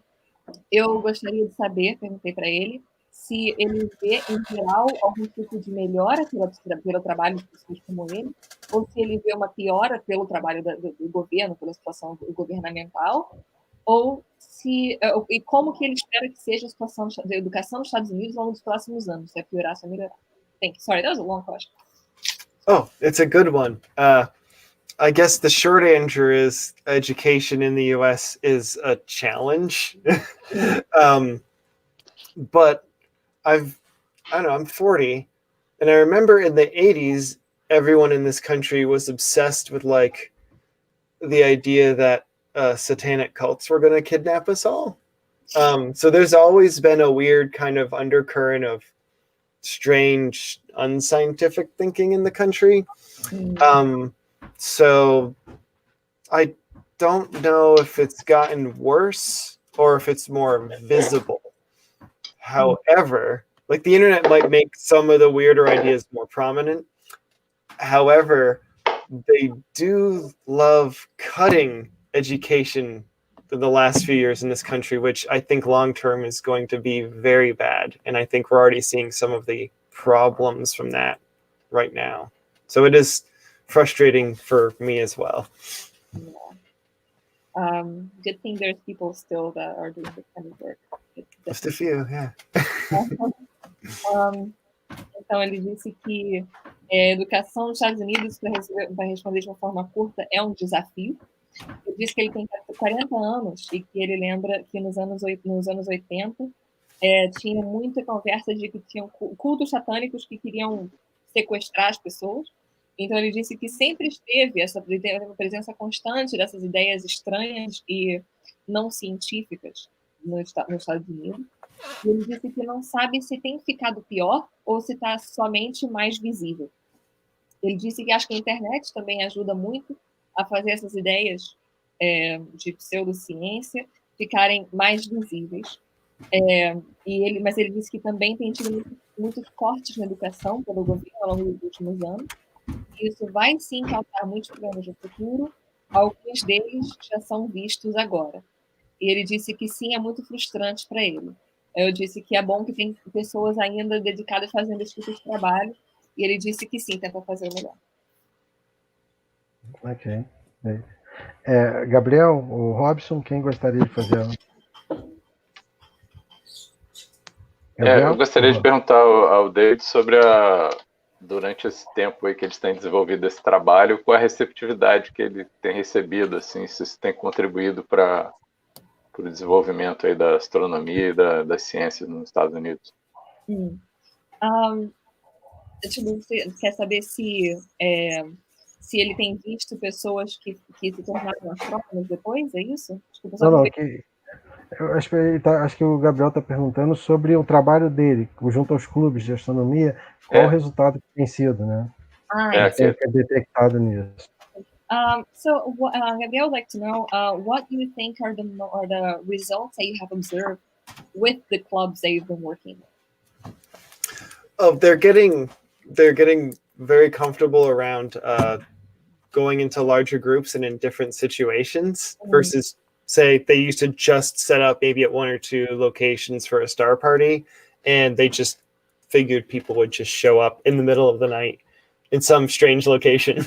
Eu gostaria de saber, perguntei para ele, se ele vê, em geral, algum tipo de melhora pelo trabalho de pessoas como ele, ou se ele vê uma piora pelo trabalho do governo, pela situação governamental, ou se e como que ele espera que seja a situação da educação nos Estados Unidos ao longo dos próximos anos, se é piorar, se é melhorar. Sorry, that was a long question. Oh, it's a good one. I guess the short answer is education in the U.S. is a challenge. But I don't know, I'm 40, and I remember in the 80s, everyone in this country was obsessed with like the idea that satanic cults were going to kidnap us all. So there's always been a weird kind of undercurrent of strange, unscientific thinking in the country. So I don't know if it's gotten worse or if it's more visible. However, like the internet might make some of the weirder ideas more prominent. However, they do love cutting education in the last few years in this country, which I think long term is going to be very bad. And I think we're already seeing some of the problems from that right now. So it is frustrating for me as well. Yeah. Good thing there's people still that are doing this kind of work. Just a few, yeah. Então, ele disse que educação nos Estados Unidos, para responder de uma forma curta, é um desafio. Ele disse que ele tem 40 anos e que ele lembra que nos anos 80 tinha muita conversa de que tinham cultos satânicos que queriam sequestrar as pessoas. Então, ele disse que sempre esteve uma presença constante dessas ideias estranhas e não científicas nos Estados Unidos. E ele disse que não sabe se tem ficado pior ou se está somente mais visível. Ele disse que acha que a internet também ajuda muito a fazer essas ideias de pseudociência ficarem mais visíveis. Mas ele disse que também tem tido muitos cortes na educação pelo governo ao longo dos últimos anos. E isso vai sim causar muitos problemas no futuro. Alguns deles já são vistos agora. E ele disse que sim, é muito frustrante para ele. Eu disse que é bom que tem pessoas ainda dedicadas fazendo esse tipo de trabalho. E ele disse que sim, tenta fazer o melhor. Ok. Gabriel, o Robson, quem gostaria de fazer? Eu gostaria de perguntar ao David sobre durante esse tempo aí que eles têm desenvolvido esse trabalho, qual a receptividade que ele tem recebido, assim, se isso tem contribuído para o desenvolvimento aí da astronomia e das ciências nos Estados Unidos. Você quer saber se ele tem visto pessoas que se tornaram astrônomos depois, é isso? Eu acho que o Gabriel está perguntando sobre o trabalho dele, junto aos clubes de astronomia, qual o resultado que tem sido, né? Que é detectado nisso. So, Gabriel would like to know what do you think are the results that you have observed with the clubs that you've been working with? Oh, they're getting very comfortable around going into larger groups and in different situations versus, say, they used to just set up maybe at one or two locations for a star party, and they just figured people would just show up in the middle of the night in some strange location.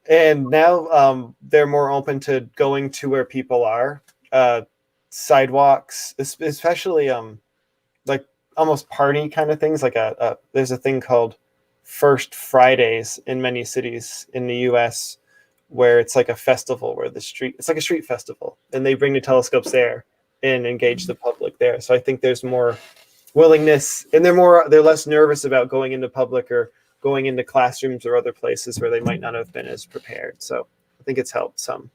And now they're more open to going to where people are, sidewalks, especially like almost party kind of things. Like there's a thing called First Fridays in many cities in the U.S. where it's like a festival where it's like a street festival, and they bring the telescopes there and engage the public there. So I think there's more willingness, and they're less nervous about going into public or going into classrooms or other places where they might not have been as prepared. So I think it's helped some.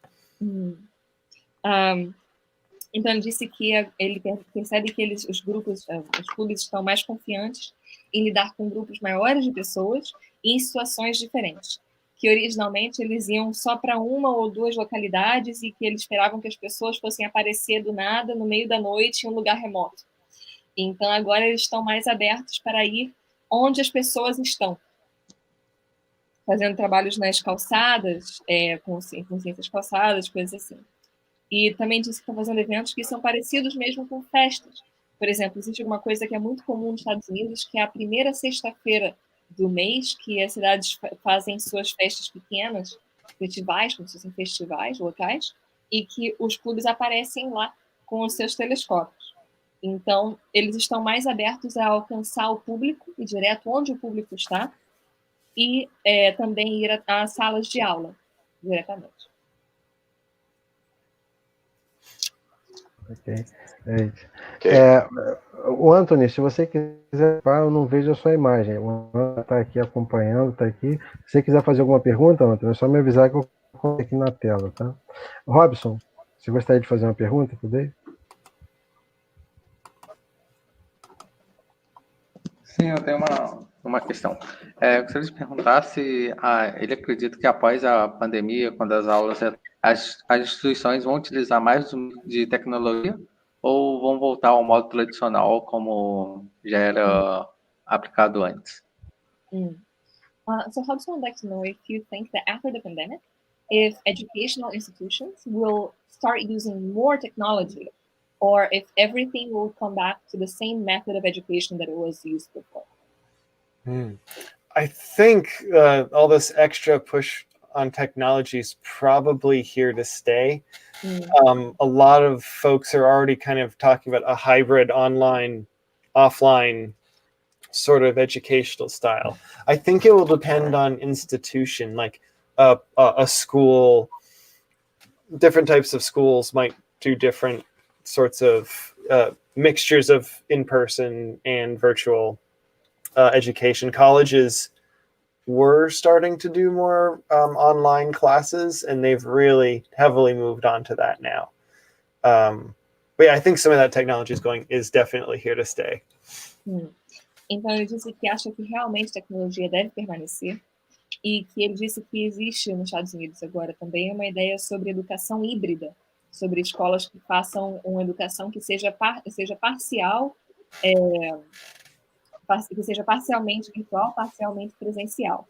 Então ele disse que ele percebe que os clubes estão mais confiantes em lidar com grupos maiores de pessoas em situações diferentes. Que originalmente eles iam só para uma ou duas localidades e que eles esperavam que as pessoas fossem aparecer do nada no meio da noite em um lugar remoto. Então agora eles estão mais abertos para ir onde as pessoas estão, fazendo trabalhos nas calçadas, com ciências calçadas, coisas assim. E também disse que está fazendo eventos que são parecidos mesmo com festas. Por exemplo, existe uma coisa que é muito comum nos Estados Unidos, que é a primeira sexta-feira do mês, que as cidades fazem suas festas pequenas, festivais, como se fossem festivais locais, e que os clubes aparecem lá com os seus telescópios. Então, eles estão mais abertos a alcançar o público, e direto onde o público está, e também ir a salas de aula, diretamente. Ok. Ok. O Anthony, se você quiser, eu não vejo a sua imagem. O Anthony está aqui acompanhando, está aqui. Se você quiser fazer alguma pergunta, Anthony, é só me avisar que eu coloco aqui na tela, tá? Robson, você gostaria de fazer uma pergunta para o Dave? Sim, eu tenho uma questão. Eu gostaria de perguntar se ele acredita que após a pandemia, quando as aulas, as instituições vão utilizar mais de tecnologia ou vão voltar ao modo tradicional como já era aplicado antes? So Hobson would like to know if you think that after the pandemic, if educational institutions will start using more technology, or if everything will come back to the same method of education that it was used before. I think all this extra push on technology is probably here to stay. A lot of folks are already kind of talking about a hybrid online, offline sort of educational style. I think it will depend on institution, like a school. Different types of schools might do different sorts of mixtures of in-person and virtual education. Colleges were starting to do more online classes, and they've really heavily moved on to that now. But yeah, I think some of that technology is definitely here to stay. Então ele disse que acha que realmente a tecnologia deve permanecer e que ele disse que existe nos Estados Unidos agora também uma ideia sobre educação híbrida, sobre escolas que façam uma educação que seja parcial, que seja parcialmente virtual, parcialmente presencial.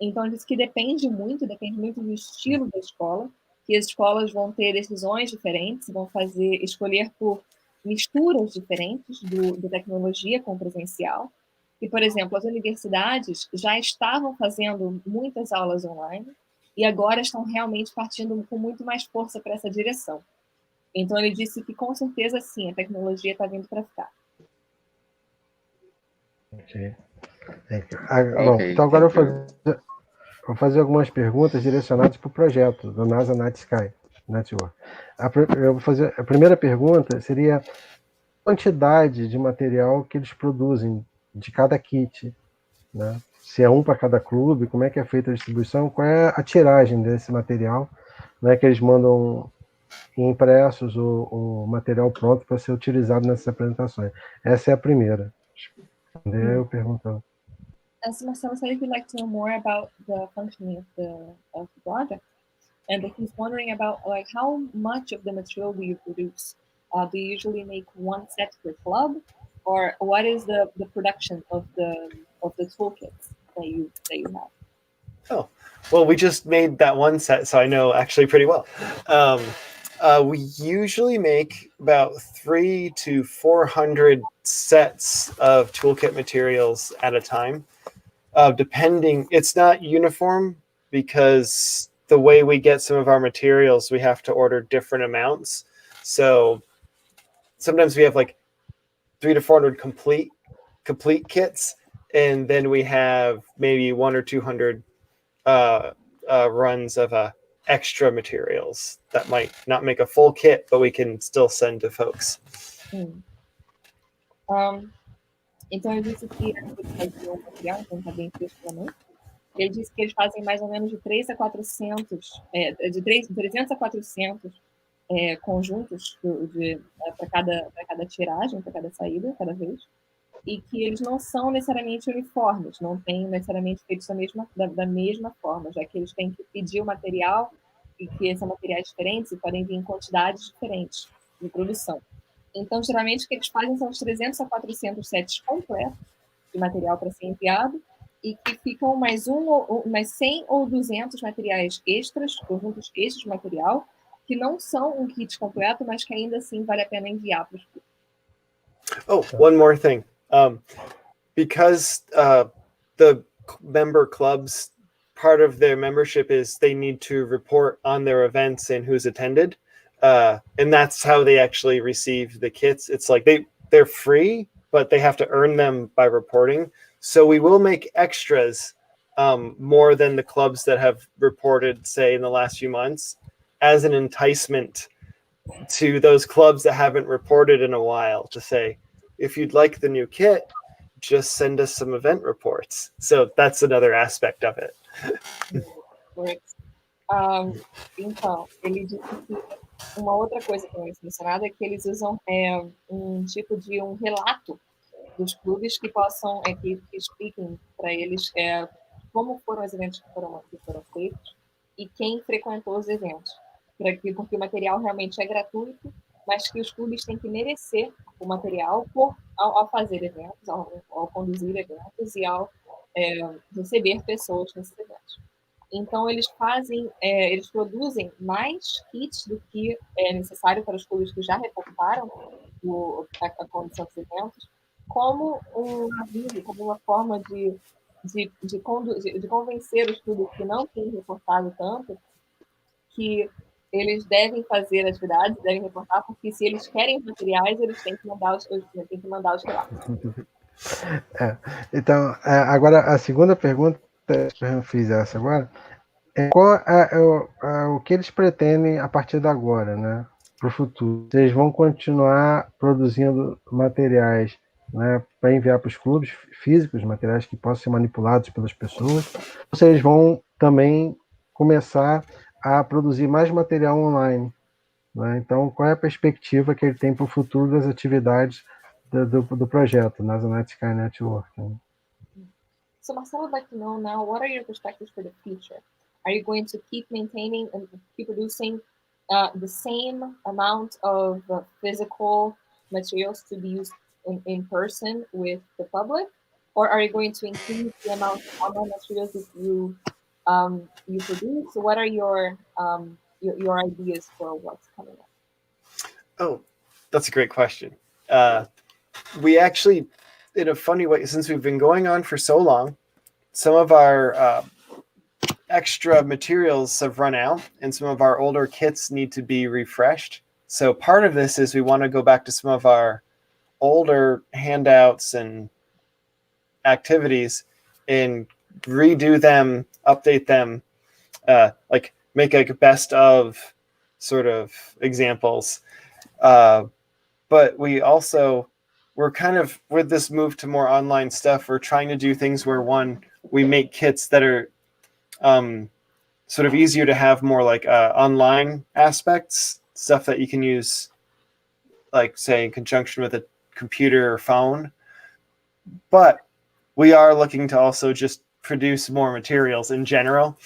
Então, ele disse que depende muito do estilo da escola, que as escolas vão ter decisões diferentes, vão escolher por misturas diferentes de tecnologia com presencial. E, por exemplo, as universidades já estavam fazendo muitas aulas online e agora estão realmente partindo com muito mais força para essa direção. Então, ele disse que, com certeza, sim, a tecnologia está vindo para ficar. Ok. Bom, então agora eu vou fazer algumas perguntas direcionadas para o projeto do NASA Night Sky Network. A primeira pergunta seria a quantidade de material que eles produzem de cada kit, né? Se é um para cada clube, como é que é feita a distribuição, qual é a tiragem desse material, né, que eles mandam impressos o material pronto para ser utilizado nessas apresentações. Essa é a primeira. Eu perguntando. So Marcelo said he'd like to know more about the functioning of the project, and he's wondering about like how much of the material do you produce? Do you usually make one set per club, or what is the production of the toolkits that you have? Oh, well, we just made that one set, so I know actually pretty well. We usually make about 300 to 400 sets of toolkit materials at a time. Depending, it's not uniform because the way we get some of our materials, we have to order different amounts. So sometimes we have like 300 to 400 complete kits, and then we have maybe 100 or 200 runs of extra materials that might not make a full kit, but we can still send to folks. Então, ele disse que ele fazia um material, então está bem especificamente. Ele disse que eles fazem mais ou menos de 300 a 400, de 300 a 400 conjuntos para cada tiragem, para cada saída, cada vez, e que eles não são necessariamente uniformes, não têm necessariamente feitos da mesma forma, já que eles têm que pedir o material e que são materiais diferentes e podem vir em quantidades diferentes de produção. Então, geralmente, o que eles fazem são os 300 a 400 sets completos de material para ser enviado e que ficam mais 100 ou 200 materiais extras, conjuntos extras de material, que não são um kit completo, mas que ainda assim vale a pena enviar para os clubes. Oh, one more thing. Because the member clubs, part of their membership is they need to report on their events and who's attended. And that's how they actually receive the kits. It's like they're free, but they have to earn them by reporting. So we will make extras more than the clubs that have reported, say, in the last few months, as an enticement to those clubs that haven't reported in a while to say, if you'd like the new kit, just send us some event reports. So that's another aspect of it. Então, ele disse que uma outra coisa que não é mencionada é que eles usam um tipo de um relato dos clubes que possam, que expliquem para eles como foram os eventos que foram feitos e quem frequentou os eventos. Porque o material realmente é gratuito, mas que os clubes têm que merecer o material ao fazer eventos, ao conduzir eventos e ao receber pessoas nesses eventos. Então, eles produzem mais kits do que é necessário para os clubes que já reportaram a condição dos eventos, como um aviso, como uma forma de convencer os clubes que não têm reportado tanto que eles devem fazer atividades, devem reportar, porque se eles querem materiais, eles têm que mandar os relatos. Então, agora a segunda pergunta, eu fiz essa agora, qual o que eles pretendem a partir de agora, né, para o futuro? Vocês vão continuar produzindo materiais, né, para enviar para os clubes físicos, materiais que possam ser manipulados pelas pessoas, ou vocês vão também começar a produzir mais material online, né? Então, qual é a perspectiva que ele tem para o futuro das atividades do projeto, Astronomical Sky Network? Né? So Marcelo would like to know now, what are your perspectives for the future? Are you going to keep maintaining and keep producing the same amount of physical materials to be used in person with the public? Or are you going to increase the amount of online materials that you produce? So what are your ideas for what's coming up? Oh, that's a great question. We actually, in a funny way, since we've been going on for so long, some of our extra materials have run out and some of our older kits need to be refreshed. So part of this is we want to go back to some of our older handouts and activities and redo them, update them, like make a best of sort of examples. But we're kind of, with this move to more online stuff, we're trying to do things where, one, we make kits that are sort of easier to have more like online aspects, stuff that you can use, like, say, in conjunction with a computer or phone. But we are looking to also just produce more materials in general,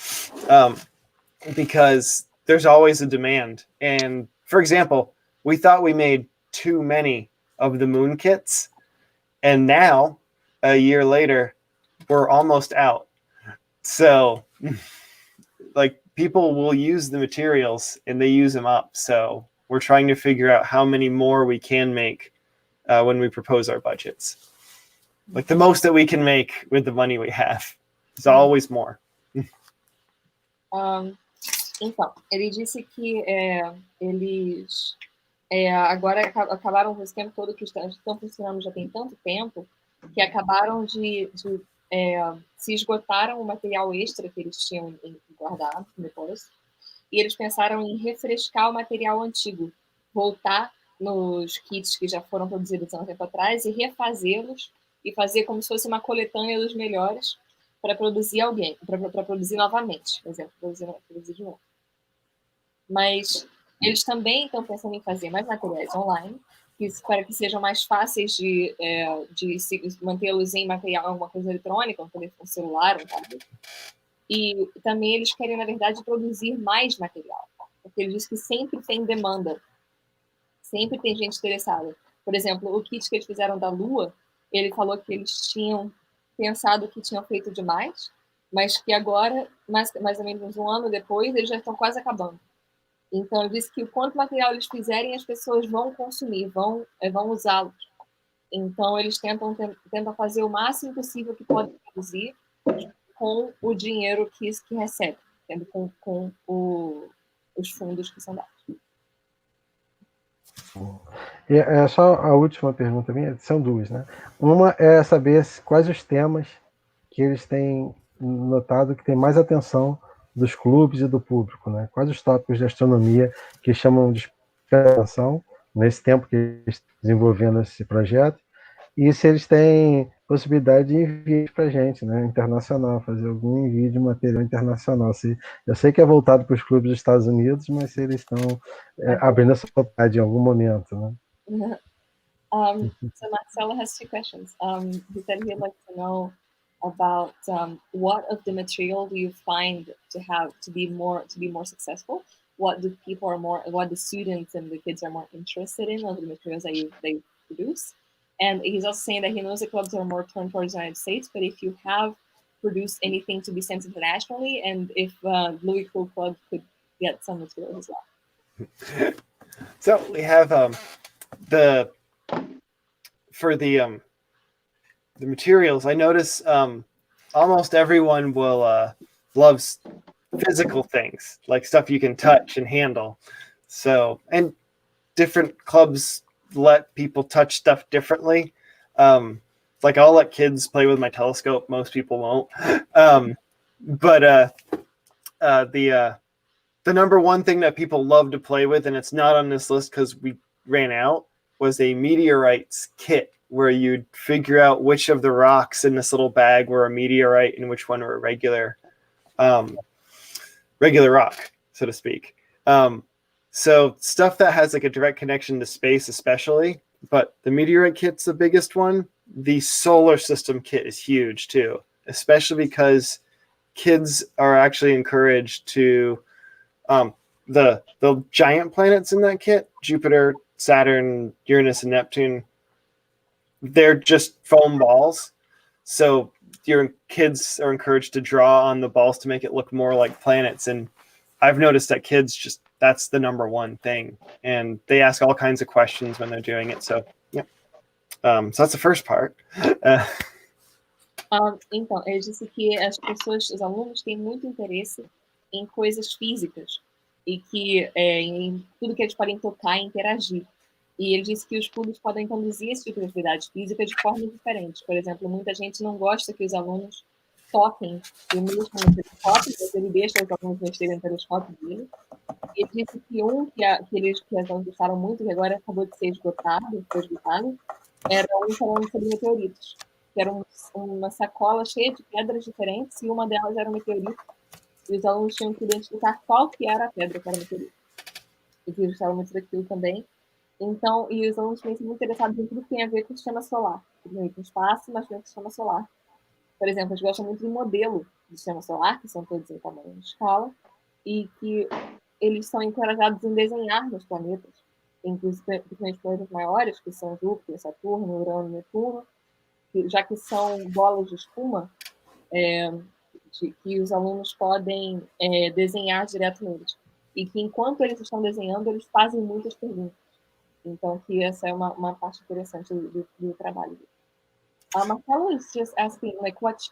because there's always a demand. And for example, we thought we made too many of the moon kits, and now a year later we're almost out. So like, people will use the materials and they use them up. So we're trying to figure out how many more we can make when we propose our budgets. Like, the most that we can make with the money we have. There's always more. Então, ele disse que eles agora acabaram com esse tempo todo que estão funcionando já tem tanto tempo que acabaram de se esgotaram o material extra que eles tinham guardado depois, e eles pensaram em refrescar o material antigo, voltar nos kits que já foram produzidos há um tempo atrás e refazê-los e fazer como se fosse uma coletânea dos melhores para produzir para produzir novamente, por exemplo, produzir de novo. Mas eles também estão pensando em fazer mais materiais online, para que sejam mais fáceis de mantê-los em material, alguma coisa eletrônica, um telefone celular, um tablet. E também eles querem, na verdade, produzir mais material, porque ele diz que sempre tem demanda, sempre tem gente interessada. Por exemplo, o kit que eles fizeram da Lua, ele falou que eles tinham pensado que tinham feito demais, mas que agora, mais ou menos um ano depois, eles já estão quase acabando. Então, ele disse que quanto material eles fizerem, as pessoas vão consumir, vão usá-los. Então, eles tentam fazer o máximo possível que podem produzir com o dinheiro que recebe, com os fundos que são dados. E é só a última pergunta minha, são duas, né? Uma é saber quais os temas que eles têm notado que tem mais atenção dos clubes e do público, né? Quais os tópicos de astronomia que chamam de atenção nesse tempo que eles estão desenvolvendo esse projeto, e se eles têm possibilidade de enviar para a gente, né? Internacional, fazer algum envio de material internacional. Eu sei que é voltado para os clubes dos Estados Unidos, mas se eles estão abrindo essa oportunidade em algum momento, né? So Marcelo has two questions. He said he'd like to know about what of the material do you find to be more successful? What do what the students and the kids are more interested in of the materials that they produce? And he's also saying that he knows the clubs are more turned towards the United States, but if you have produced anything to be sent internationally, and if Louisville Club could get some material as well. So we have for the materials. I notice almost everyone will loves physical things, like stuff you can touch and handle. So, and different clubs let people touch stuff differently. Like I'll let kids play with my telescope. Most people won't. But the number one thing that people love to play with, and it's not on this list because we ran out, was a meteorites kit where you'd figure out which of the rocks in this little bag were a meteorite and which one were a regular rock, so to speak. So stuff that has like a direct connection to space, especially, but the meteorite kit's the biggest one. The solar system kit is huge too, especially because kids are actually encouraged to the giant planets in that kit, Jupiter, Saturn, Uranus, and Neptune, they're just foam balls. So your kids are encouraged to draw on the balls to make it look more like planets. And I've noticed that kids that's the number one thing. And they ask all kinds of questions when they're doing it. So, yeah. So that's the first part. Então, ele disse que os alunos têm muito interesse em coisas físicas e que em tudo que eles podem tocar e interagir. E ele disse que os clubes podem conduzir esse tipo de atividade física de forma diferente. Por exemplo, muita gente não gosta que os alunos toquem e mexam no telescópio, mas ele deixa os alunos mexerem no telescópio dele. Ele disse que que as alunos gostaram muito, que agora acabou de ser esgotado, era falando sobre meteoritos, que era uma sacola cheia de pedras diferentes, e uma delas era um meteorito, e os alunos tinham que identificar qual que era a pedra que era o meteorito. E que eles gostaram muito daquilo também. Então, e os alunos também são muito interessados em tudo que tem a ver com o sistema solar, com o espaço, mas com o sistema solar. Por exemplo, eles gostam muito do modelo do sistema solar, que são todos em tamanho de escala, e que eles são encorajados em desenhar nos planetas, inclusive planetas maiores, que são Júpiter, Saturno, Urano, Netuno, já que são bolas de espuma, que os alunos podem desenhar direto neles. E que enquanto eles estão desenhando, eles fazem muitas perguntas. Então, que essa é uma parte interessante do trabalho dele. Marcelo is just asking, like, which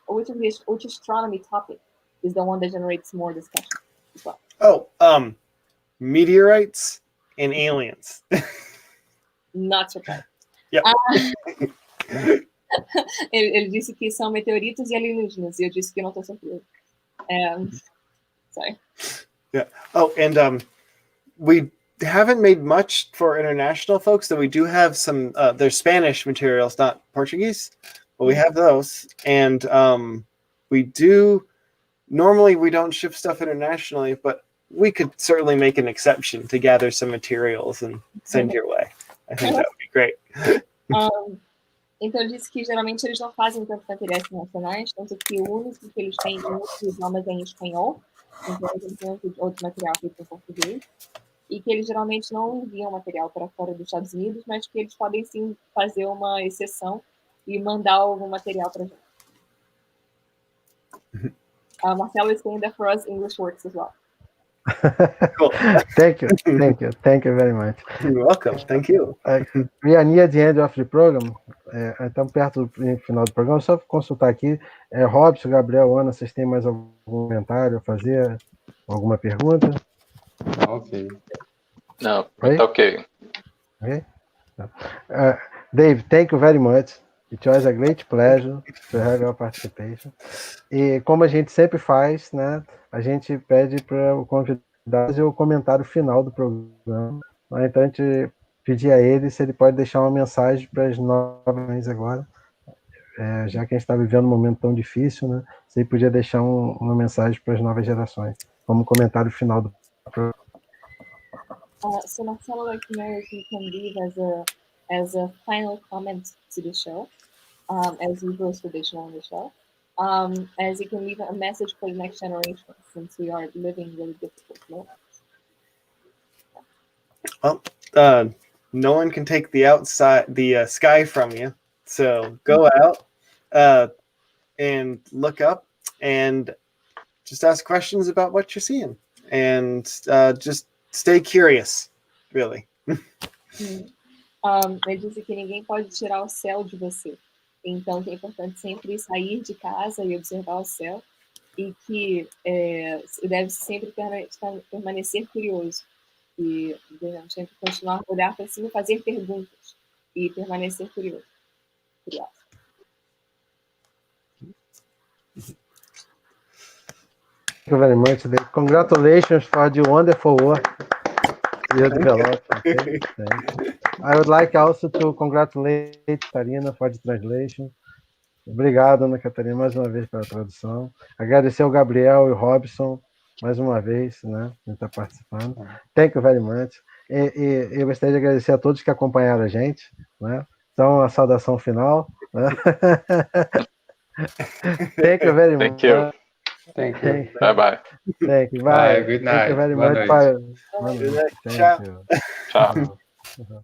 astronomy topic is the one that generates more discussion as well? Oh, meteorites and aliens. Not surprised. Yep. Ele disse que são meteoritos e alienígenas, e eu disse que não estou surpresa. Sorry. Yeah. Oh, and we haven't made much for international folks, though we do have some, there's Spanish materials, not Portuguese, but we have those. And normally we don't ship stuff internationally, but we could certainly make an exception to gather some materials and send your way. I think that would be great. Então, ele disse que geralmente eles não fazem tantos materiais internacionais, tanto que o único que eles têm em outros idiomas é em espanhol, então eles têm outro material feito em português, e que eles geralmente não enviam material para fora dos Estados Unidos, mas que eles podem sim fazer uma exceção e mandar algum material para a gente. Marcelo is saying that for us, English works as well. Cool. Thank you very much. You're welcome. Thank you. We are near the end of the program. Estamos perto do final do programa. Só consultar aqui. Robson, Gabriel, Ana, vocês têm mais algum comentário a fazer? Alguma pergunta? Ok. Não, tá ok. Okay. Dave, thank you very much. It was a great pleasure to have your participation. E como a gente sempre faz, né? A gente pede para o convidado fazer o comentário final do programa. Né? Então a gente pedir a ele se ele pode deixar uma mensagem para as novas agora. Já que a gente está vivendo um momento tão difícil, né? Se ele podia deixar uma mensagem para as novas gerações, como comentário final do programa. So Marcelo, like to know if you can leave as a final comment to the show, as you host traditional on the show, as you can leave a message for the next generation, since we are living really difficult moments. Well, no one can take the sky from you. So go out and look up and just ask questions about what you're seeing, and just stay curious, really. Ele disse que ninguém pode tirar o céu de você. Então, é importante sempre sair de casa e observar o céu, e que deve sempre permanecer curioso. E devemos sempre continuar a olhar para cima, fazer perguntas e permanecer curioso. Thank you very much, Dave. Congratulations for the wonderful work you developed. Okay? I would like also to congratulate Catarina for the translation. Obrigado, Ana Catarina, mais uma vez pela tradução. Agradecer ao Gabriel e o Robson, mais uma vez, né, que está participando. Thank you very much. E eu gostaria de agradecer a todos que acompanharam a gente, né? Então, a saudação final. Né? Thank you very much. Thank you. Thank you. Bye-bye. Thank you. Bye. Good night. Thank you very Boa much. noite. Bye. Good night. Thank you. Tchau. Ciao.